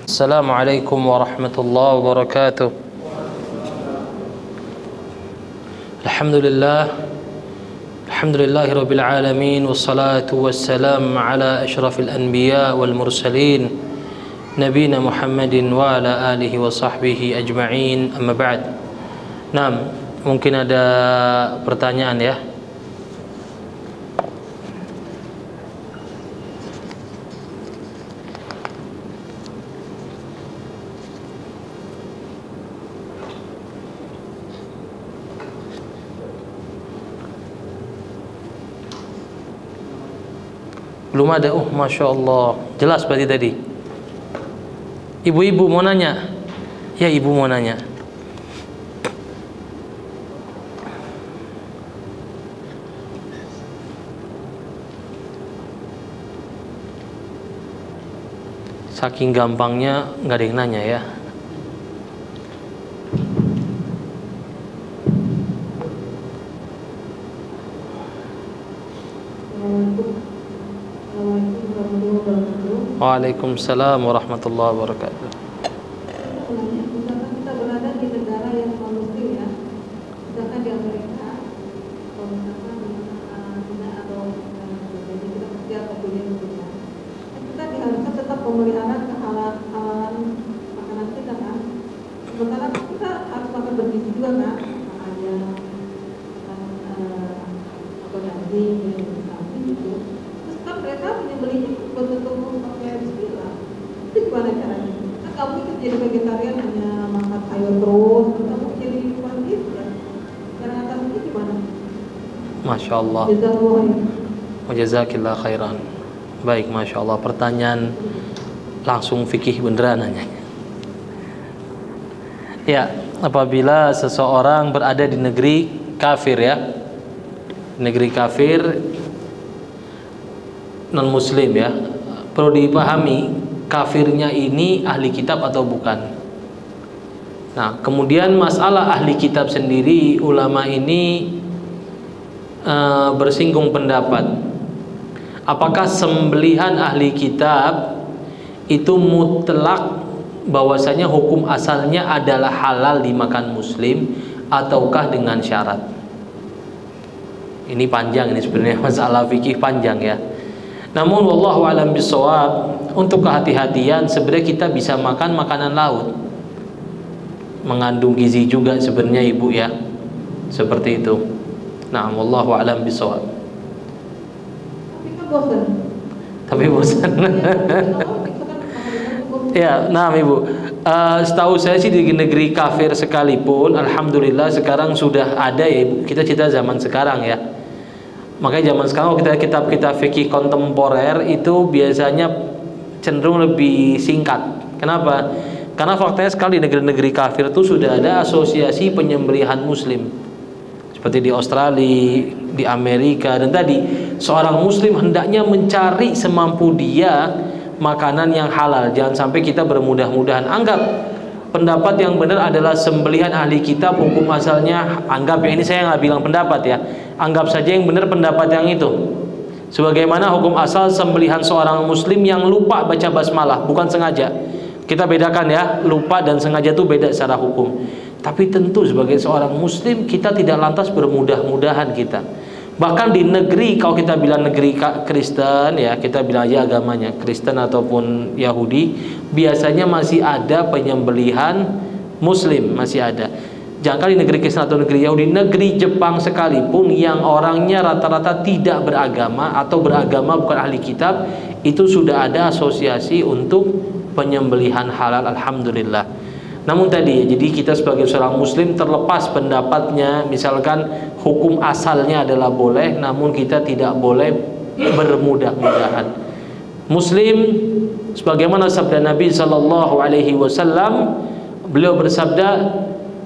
Assalamualaikum warahmatullahi wabarakatuh. Alhamdulillahirabbil alamin, wassalatu wassalamu ala asyrafil anbiya wal mursalin Nabina Muhammadin wa ala alihi wa sahbihi ajma'in, amma ba'd. Nah, mungkin ada pertanyaan ya. Belum ada? Oh, Masya Allah. Jelas berarti tadi. Ibu-ibu mau nanya? Ya, ibu mau nanya. Saking gampangnya nggak ada yang nanya ya. Waalaikumsalam warahmatullahi wabarakatuh. Misalkan kita berada di negara yang non-muslim ya, misalkan di Amerika, atau misalkan di China atau jadi kita kerja atau kuliah di China, kita diharuskan tetap memelihara kehalalan makanan kita kan. Sementara kita harus makan bergizi juga kan, ayam, atau daging, sapi gitu. Terus kan mereka menyembelihnya betul-betul pakai bismillah. Itu gimana caranya? Kan kamu itu jadi vegetarian hanya makan sayur terus, kamu jadi wajib ya. Cara atasnya gimana? Masya Allah. Jazakillah khairan. Baik, Masya Allah. Pertanyaan langsung fikih beneran nanya. Ya, apabila seseorang berada di negeri kafir ya, negeri kafir non muslim ya, perlu dipahami kafirnya ini ahli kitab atau bukan. Nah, kemudian masalah ahli kitab sendiri, ulama ini bersinggung pendapat. Apakah sembelihan ahli kitab itu mutlak bahwasanya hukum asalnya adalah halal dimakan muslim, ataukah dengan syarat? Ini panjang, ini sebenarnya masalah fikih panjang ya. Namun wallahu alam bisawab, untuk kehati-hatian sebenarnya kita bisa makan makanan laut, mengandung gizi juga sebenarnya ibu ya, seperti itu. Nah, wallahu alam bisawab. Tapi bosan. Ya, nah ibu, setahu saya sih di negeri kafir sekalipun, alhamdulillah sekarang sudah ada ya ibu. Kita cerita zaman sekarang ya. Makanya zaman sekarang kita kitab-kitab fikih kontemporer itu biasanya cenderung lebih singkat. Kenapa? Karena faktanya sekali di negeri-negeri kafir itu sudah ada asosiasi penyembelihan muslim, seperti di Australia, di Amerika. Dan tadi seorang muslim hendaknya mencari semampu dia makanan yang halal. Jangan sampai kita bermudah-mudahan anggap pendapat yang benar adalah sembelihan ahli kitab hukum asalnya, anggap ya, ini saya nggak bilang pendapat ya, anggap saja yang benar pendapat yang itu. Sebagaimana hukum asal sembelihan seorang muslim yang lupa baca basmalah, bukan sengaja. Kita bedakan ya, lupa dan sengaja itu beda secara hukum. Tapi tentu sebagai seorang muslim kita tidak lantas bermudah-mudahan kita. Bahkan di negeri, kalau kita bilang negeri Kristen ya, kita bilang aja agamanya Kristen ataupun Yahudi, biasanya masih ada penyembelihan muslim, masih ada. Jangan di negeri Kristen atau negeri Yahudi, negeri Jepang sekalipun yang orangnya rata-rata tidak beragama atau beragama bukan ahli kitab, itu sudah ada asosiasi untuk penyembelihan halal, alhamdulillah. Namun tadi, jadi kita sebagai seorang muslim terlepas pendapatnya, misalkan hukum asalnya adalah boleh, namun kita tidak boleh bermudah-mudahan. Muslim, sebagaimana sabda Nabi sallallahu alaihi wasallam, beliau bersabda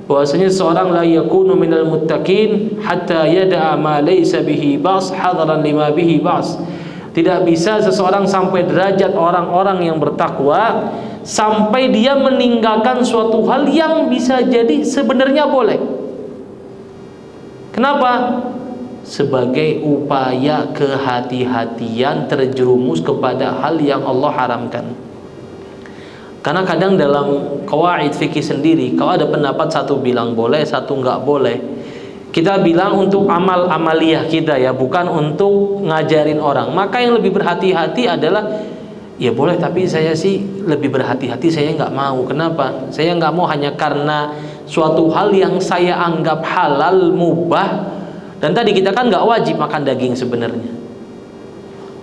bahwasanya seorang la yakunu minal muttaqin hatta yada'a ma laysa bihi ba's hadaran lima bihi ba's. Tidak bisa seseorang sampai derajat orang-orang yang bertakwa sampai dia meninggalkan suatu hal yang bisa jadi sebenarnya boleh. Kenapa? Sebagai upaya kehati-hatian terjerumus kepada hal yang Allah haramkan. Karena kadang dalam qawaid fikih sendiri, kalau ada pendapat satu bilang boleh, satu enggak boleh, kita bilang untuk amaliyah kita ya, bukan untuk ngajarin orang. Maka yang lebih berhati-hati adalah ya boleh, tapi saya sih lebih berhati-hati, saya nggak mau. Kenapa? Saya nggak mau hanya karena suatu hal yang saya anggap halal, mubah. Dan tadi kita kan nggak wajib makan daging sebenarnya.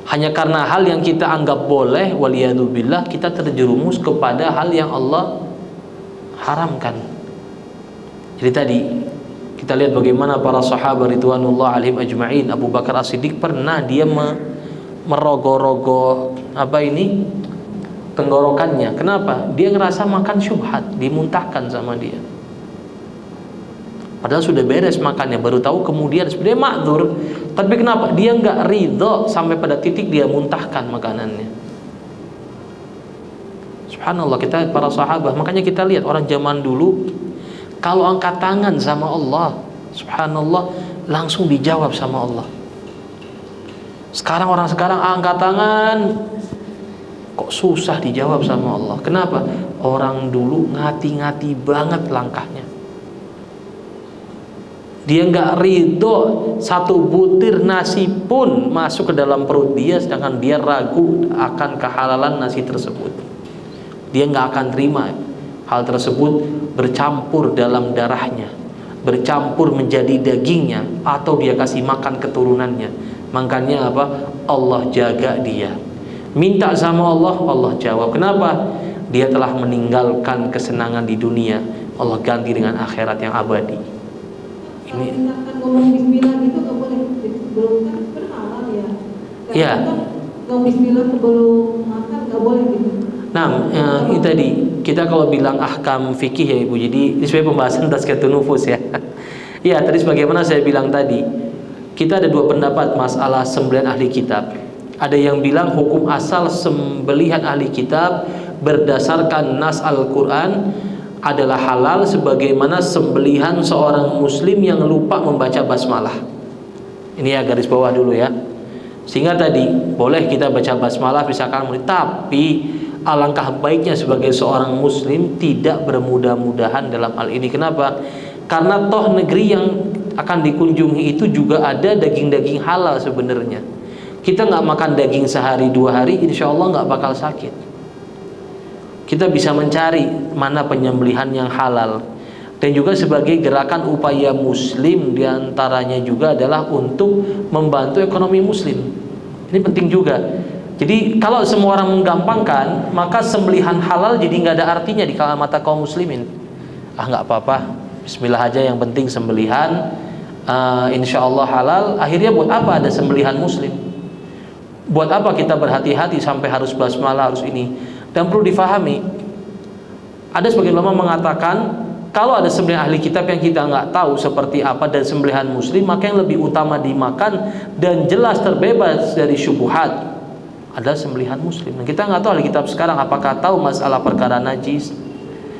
Hanya karena hal yang kita anggap boleh, waliyadzubillah, kita terjerumus kepada hal yang Allah haramkan. Jadi tadi kita lihat bagaimana para sahabat ridwanullah alaihim ajma'in. Abu Bakar As-Siddiq pernah dia merogoh-rogoh tenggorokannya. Kenapa? Dia ngerasa makan syubhat, dimuntahkan sama dia. Padahal sudah beres makannya, baru tahu kemudian sebenarnya ma'dzur. Tapi kenapa? Dia nggak ridho sampai pada titik dia muntahkan makanannya. Subhanallah, kita para sahabat. Makanya kita lihat orang zaman dulu kalau angkat tangan sama Allah, subhanallah, langsung dijawab sama Allah. Orang sekarang angkat tangan kok susah dijawab sama Allah. Kenapa? Orang dulu ngati-ngati banget langkahnya. Dia nggak ridho satu butir nasi pun masuk ke dalam perut dia, sedangkan dia ragu akan kehalalan nasi tersebut. Dia nggak akan terima hal tersebut bercampur dalam darahnya, bercampur menjadi dagingnya, atau dia kasih makan keturunannya. Makanya apa? Allah jaga dia. Minta sama Allah, Allah jawab. Kenapa? Dia telah meninggalkan kesenangan di dunia, Allah ganti dengan akhirat yang abadi. Ini ngomong bismillah gitu nggak boleh sebelum kan berhalal ya. Ya. Ngomong bismillah sebelum makan nggak boleh gitu. Nah, itu tadi kita kalau bilang ahkam fikih ya ibu. Jadi ini sebenarnya pembahasan tazkiyatun nufus ya. Ya, tadi sebagaimana saya bilang tadi, kita ada dua pendapat masalah sembelihan ahli kitab. Ada yang bilang hukum asal sembelihan ahli kitab berdasarkan nas Al-Quran adalah halal sebagaimana sembelihan seorang muslim yang lupa membaca basmalah. Ini ya garis bawah dulu ya. Sehingga tadi boleh kita baca basmalah misalkan, tapi alangkah baiknya sebagai seorang muslim tidak bermudah-mudahan dalam hal ini. Kenapa? Karena toh negeri yang akan dikunjungi itu juga ada daging-daging halal sebenarnya. Kita nggak makan daging sehari 2 hari, insya Allah nggak bakal sakit. Kita bisa mencari mana penyembelihan yang halal. Dan juga sebagai gerakan upaya muslim diantaranya juga adalah untuk membantu ekonomi muslim. Ini penting juga. Jadi kalau semua orang menggampangkan, maka sembelihan halal jadi nggak ada artinya di kalangan mata kaum muslimin. Nggak apa-apa, bismillah aja, yang penting sembelihan, insya Allah halal. Akhirnya buat apa ada sembelihan muslim? Buat apa kita berhati-hati sampai harus basmalah, harus ini? Dan perlu difahami, ada sebagian ulama mengatakan kalau ada sembelihan ahli kitab yang kita nggak tahu seperti apa dan sembelihan muslim, maka yang lebih utama dimakan dan jelas terbebas dari syubhat adalah sembelihan muslim. Dan kita nggak tahu ahli kitab sekarang apakah tahu masalah perkara najis,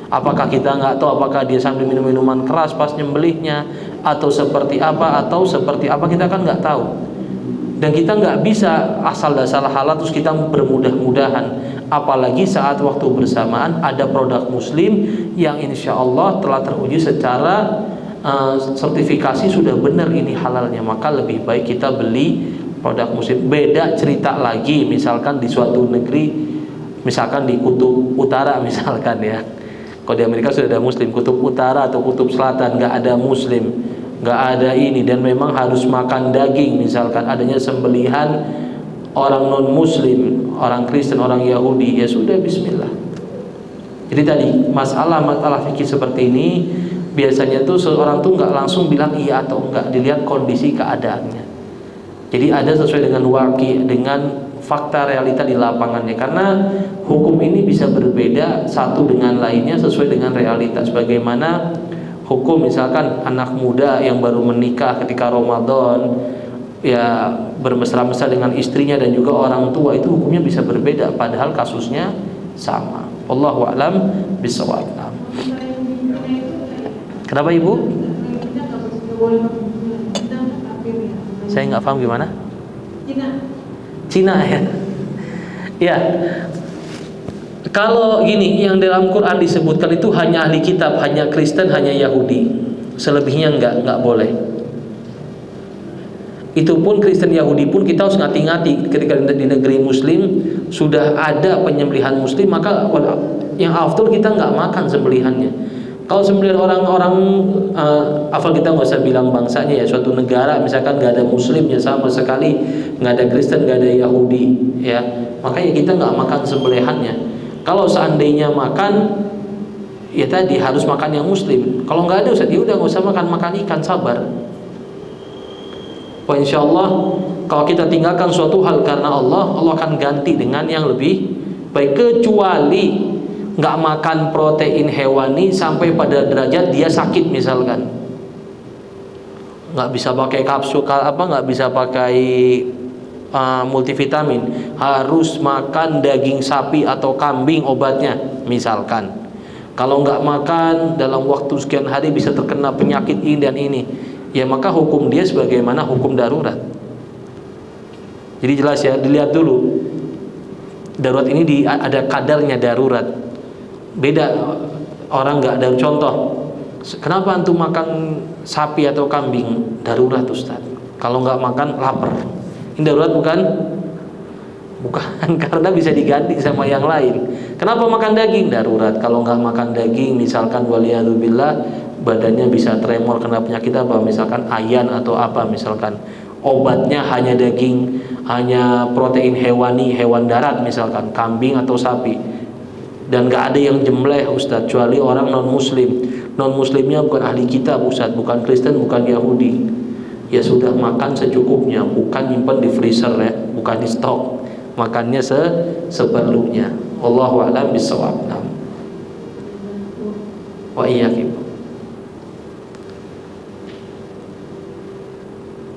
apakah kita nggak tahu apakah dia sambil minum minuman keras pas nyembelihnya, atau seperti apa kita kan nggak tahu. Dan kita nggak bisa asal dasar halal terus kita bermudah-mudahan. Apalagi saat waktu bersamaan ada produk muslim yang insya Allah telah teruji secara sertifikasi sudah benar ini halalnya, maka lebih baik kita beli produk muslim. Beda cerita lagi misalkan di suatu negeri, misalkan di kutub utara misalkan ya, kalau di Amerika sudah ada muslim, kutub utara atau kutub selatan nggak ada muslim, nggak ada ini, dan memang harus makan daging, misalkan adanya sembelihan orang non muslim, orang Kristen, orang Yahudi, ya sudah bismillah. Jadi tadi masalah fikih seperti ini biasanya tuh seorang tuh nggak langsung bilang iya atau enggak, dilihat kondisi keadaannya. Jadi ada sesuai dengan waqi', dengan fakta realita di lapangannya, karena hukum ini bisa berbeda satu dengan lainnya sesuai dengan realitas. Bagaimana hukum misalkan anak muda yang baru menikah ketika Ramadan ya bermesra-mesra dengan istrinya dan juga orang tua, itu hukumnya bisa berbeda padahal kasusnya sama. Wallahu a'lam bishawab. Kenapa Ibu? Saya nggak paham gimana? Cina ya. Ya. Kalau gini, yang dalam Quran disebutkan itu hanya ahli kitab, hanya Kristen, hanya Yahudi. Selebihnya nggak boleh. Itu pun Kristen Yahudi pun kita harus ngati-ngati ketika di negeri Muslim sudah ada penyembelihan Muslim, maka yang afdol kita nggak makan sembelihannya. Kalau sembelihan orang-orang afal kita nggak usah bilang bangsanya ya, suatu negara misalkan nggak ada Muslimnya sama sekali, nggak ada Kristen, nggak ada Yahudi ya, makanya kita nggak makan sembelihannya. Kalau seandainya makan, ya tadi harus makan yang Muslim. Kalau nggak ada Ustaz, ya udah nggak usah makan ikan, sabar. Wah, insya Allah kalau kita tinggalkan suatu hal karena Allah akan ganti dengan yang lebih baik, kecuali nggak makan protein hewani sampai pada derajat dia sakit misalkan, nggak bisa pakai kapsul nggak bisa pakai multivitamin, harus makan daging sapi atau kambing obatnya misalkan. Kalau nggak makan dalam waktu sekian hari bisa terkena penyakit ini dan ini, ya maka hukum dia sebagaimana hukum darurat. Jadi jelas ya, dilihat dulu darurat ini ada kadarnya darurat. Beda orang nggak ada contoh. Kenapa antum makan sapi atau kambing? Darurat Ustaz. Kalau nggak makan lapar. Ini darurat bukan karena bisa diganti sama yang lain. Kenapa makan daging? Darurat. Kalau nggak makan daging misalkan waliyadzubillah badannya bisa tremor kena penyakit apa, misalkan ayan atau apa, misalkan obatnya hanya daging, hanya protein hewani, hewan darat misalkan kambing atau sapi, dan nggak ada yang jemleh Ustadz kecuali orang non muslimnya bukan ahli kitab Ustadz, bukan Kristen, bukan Yahudi, ya sudah makan secukupnya, bukan nyimpan di freezer ya, bukan di stok, makannya seperlunya. Wallahu a'lam bishawab. Wa iyyakum.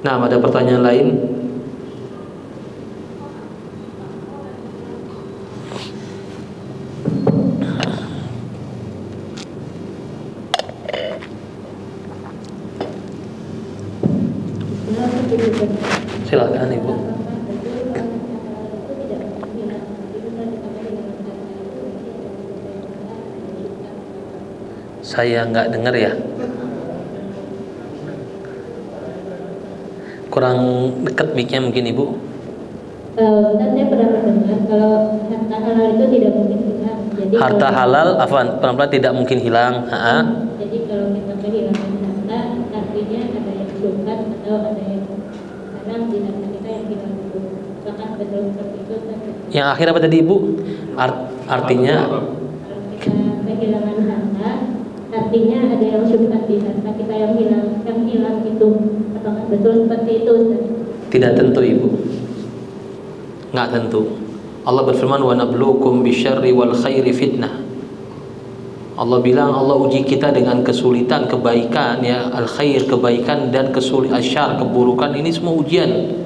Nah, ada pertanyaan lain? Silakan Ibu. Saya nggak dengar ya. Kurang dekat mic-nya mungkin Ibu. Dan saya pernah mendengar kalau harta halal itu tidak mungkin hilang. Jadi Harta halal, pelan-pelan tidak mungkin hilang. Jadi kalau kita kehilangan harta, artinya ada yang syubhat atau ada yang haram di harta kita yang hilang itu. Apakah betul seperti itu? Yang akhir apa tadi Ibu? Artinya Kalau kita kehilangan harta, artinya ada yang syubhat di harta kita yang hilang itu. Apakah betul seperti itu? tidak tentu Ibu. Nggak tentu. Allah berfirman wa nabluukum bisyarri wal khairi fitnah. Allah bilang Allah uji kita dengan kesulitan, kebaikan ya, al khair kebaikan dan asyar keburukan, ini semua ujian.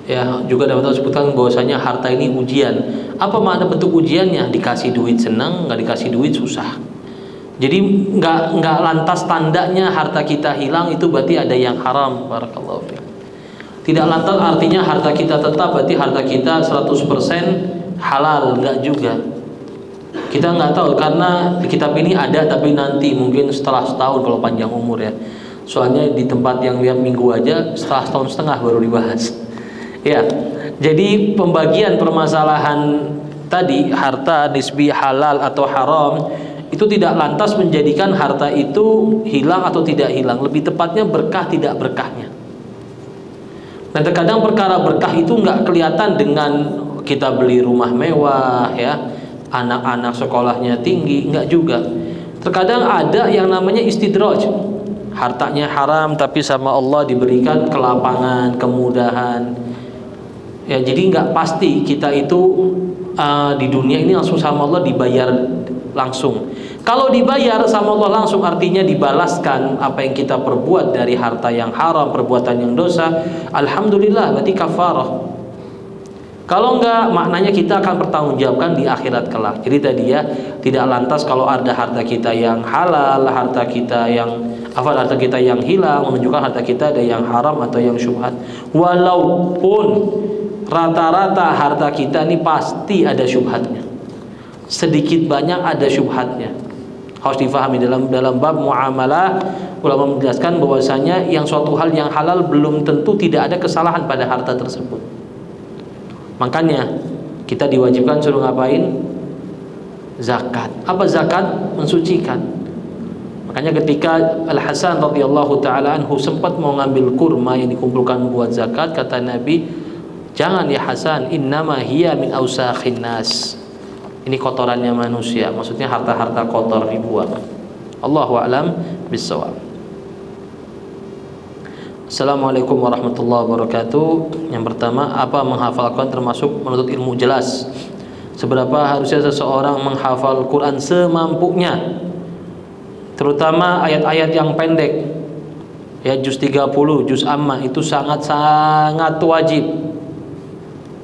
Ya, juga dapat disebutkan bahwasanya harta ini ujian. Apa makna bentuk ujiannya? Dikasih duit senang, nggak dikasih duit susah. Jadi nggak lantas tandanya harta kita hilang itu berarti ada yang haram. Barakallahu fiik. Tidak lantas artinya harta kita tetap berarti harta kita 100% halal, enggak juga. Kita nggak tahu karena di kitab ini ada tapi nanti mungkin setelah setahun kalau panjang umur ya. Soalnya di tempat yang lihat minggu aja setelah setahun setengah baru dibahas. Ya. Jadi pembagian permasalahan tadi harta nisbi halal atau haram itu tidak lantas menjadikan harta itu hilang atau tidak hilang. Lebih tepatnya berkah tidak berkahnya. Dan terkadang perkara berkah itu nggak kelihatan dengan kita beli rumah mewah ya, anak-anak sekolahnya tinggi, nggak juga. Terkadang ada yang namanya istidraj, hartanya haram tapi sama Allah diberikan kelapangan, kemudahan. Ya, jadi nggak pasti kita itu di dunia ini langsung sama Allah dibayar langsung. Kalau dibayar sama Allah langsung artinya dibalaskan apa yang kita perbuat dari harta yang haram, perbuatan yang dosa, alhamdulillah berarti kafarah. Kalau enggak, maknanya kita akan bertanggungjawabkan di akhirat kelak. Jadi tadi ya, tidak lantas kalau ada harta kita yang halal, harta kita yang hilang menunjukkan harta kita ada yang haram atau yang syubhat. Walaupun rata-rata harta kita ini pasti ada syubhatnya. Sedikit banyak ada syubhatnya. Harus difahami dalam bab muamalah, ulama menjelaskan bahwasanya yang suatu hal yang halal belum tentu tidak ada kesalahan pada harta tersebut. Makanya kita diwajibkan suruh ngapain? Zakat. Apa zakat? Mensucikan. Makanya ketika Al-Hasan radhiyallahu taala anhu sempat mau ngambil kurma yang dikumpulkan buat zakat, kata Nabi, "Jangan ya Hasan, innama hiya min ausakhin nas." Ini kotorannya manusia, maksudnya harta-harta kotor dibuang. Allahu a'lam bissawab. Assalamualaikum warahmatullahi wabarakatuh. Yang pertama, apa menghafal Quran termasuk menuntut ilmu? Jelas. Seberapa harusnya seseorang menghafal Quran semampunya, terutama ayat-ayat yang pendek. Ya, juz 30, juz amma itu sangat-sangat wajib.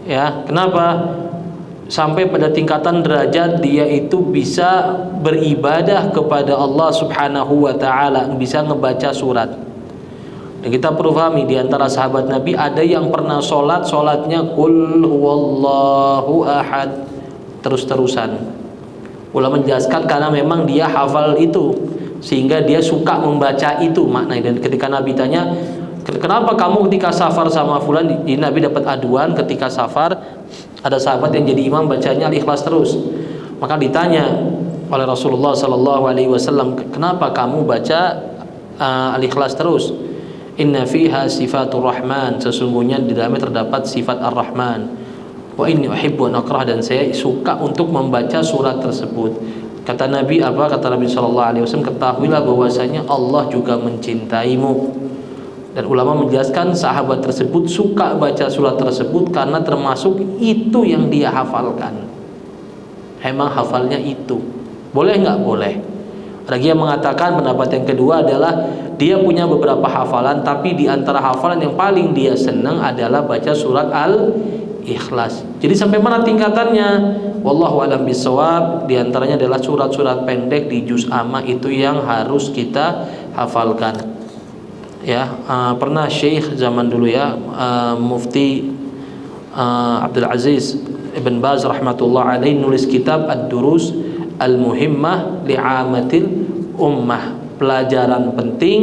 Ya, kenapa? Sampai pada tingkatan derajat dia itu bisa beribadah kepada Allah Subhanahu wa taala, bisa ngebaca surat. Dan kita perlu pahami, di antara sahabat Nabi ada yang pernah solatnya qul huwallahu ahad terus-terusan. Ulama menjelaskan karena memang dia hafal itu sehingga dia suka membaca itu maknanya. Dan ketika Nabi tanya, kenapa kamu ketika safar sama fulan, Nabi dapat aduan ketika safar ada sahabat yang jadi imam bacanya Al-Ikhlas terus. Maka ditanya oleh Rasulullah sallallahu alaihi wasallam, kenapa kamu baca Al-Ikhlas terus? Inna fiha sifatur rahman, sesungguhnya di dalamnya terdapat sifat ar-rahman. Wa inni uhibbu an aqra'ah, dan saya suka untuk membaca surat tersebut. Kata Nabi apa? Kata Nabi sallallahu alaihi wasallam, ketahuilah bahwasanya Allah juga mencintaimu. Dan ulama menjelaskan sahabat tersebut suka baca surat tersebut karena termasuk itu yang dia hafalkan. Emang hafalnya itu. Boleh nggak? Boleh. Lagi yang mengatakan pendapat yang kedua adalah dia punya beberapa hafalan, tapi di antara hafalan yang paling dia senang adalah baca surat Al-Ikhlas. Jadi sampai mana tingkatannya? Wallahu a'lam bishawab. Di antaranya adalah surat-surat pendek di juz amma itu yang harus kita hafalkan. Ya, pernah Syekh zaman dulu ya, Mufti Abdul Aziz Ibn Baz rahmatullah alaihi nulis kitab Ad-Durus al-muhimmah li'amatil ummah, pelajaran penting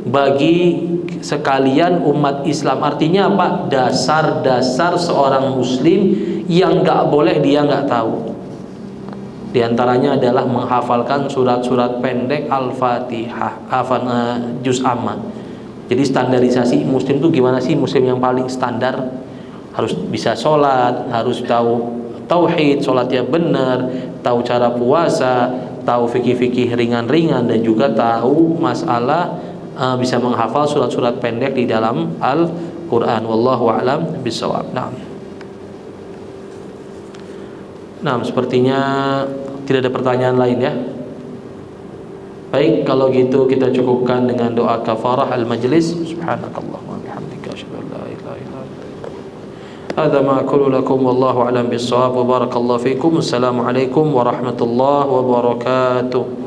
bagi sekalian umat Islam. Artinya apa? Dasar-dasar seorang muslim yang gak boleh dia gak tahu. Di antaranya adalah menghafalkan surat-surat pendek Al-Fatihah, juz amma. Jadi standarisasi muslim itu gimana sih? Muslim yang paling standar harus bisa sholat, harus tahu tauhid, sholatnya benar, tahu cara puasa, tahu fikih-fikih ringan-ringan, dan juga tahu masalah bisa menghafal surat-surat pendek di dalam Al-Quran. Wallahu a'lam bishawab. Nah, sepertinya tidak ada pertanyaan lain ya. Baik, kalau gitu kita cukupkan dengan doa kafarah al-majlis. Subhanakallahumma wa bihamdika asyhadu an la ilaha illa anta. Hadza ma aqulu lakum wallahu a'lam bis-shawab wa barakallahu fikum. Assalamualaikum warahmatullahi wabarakatuh.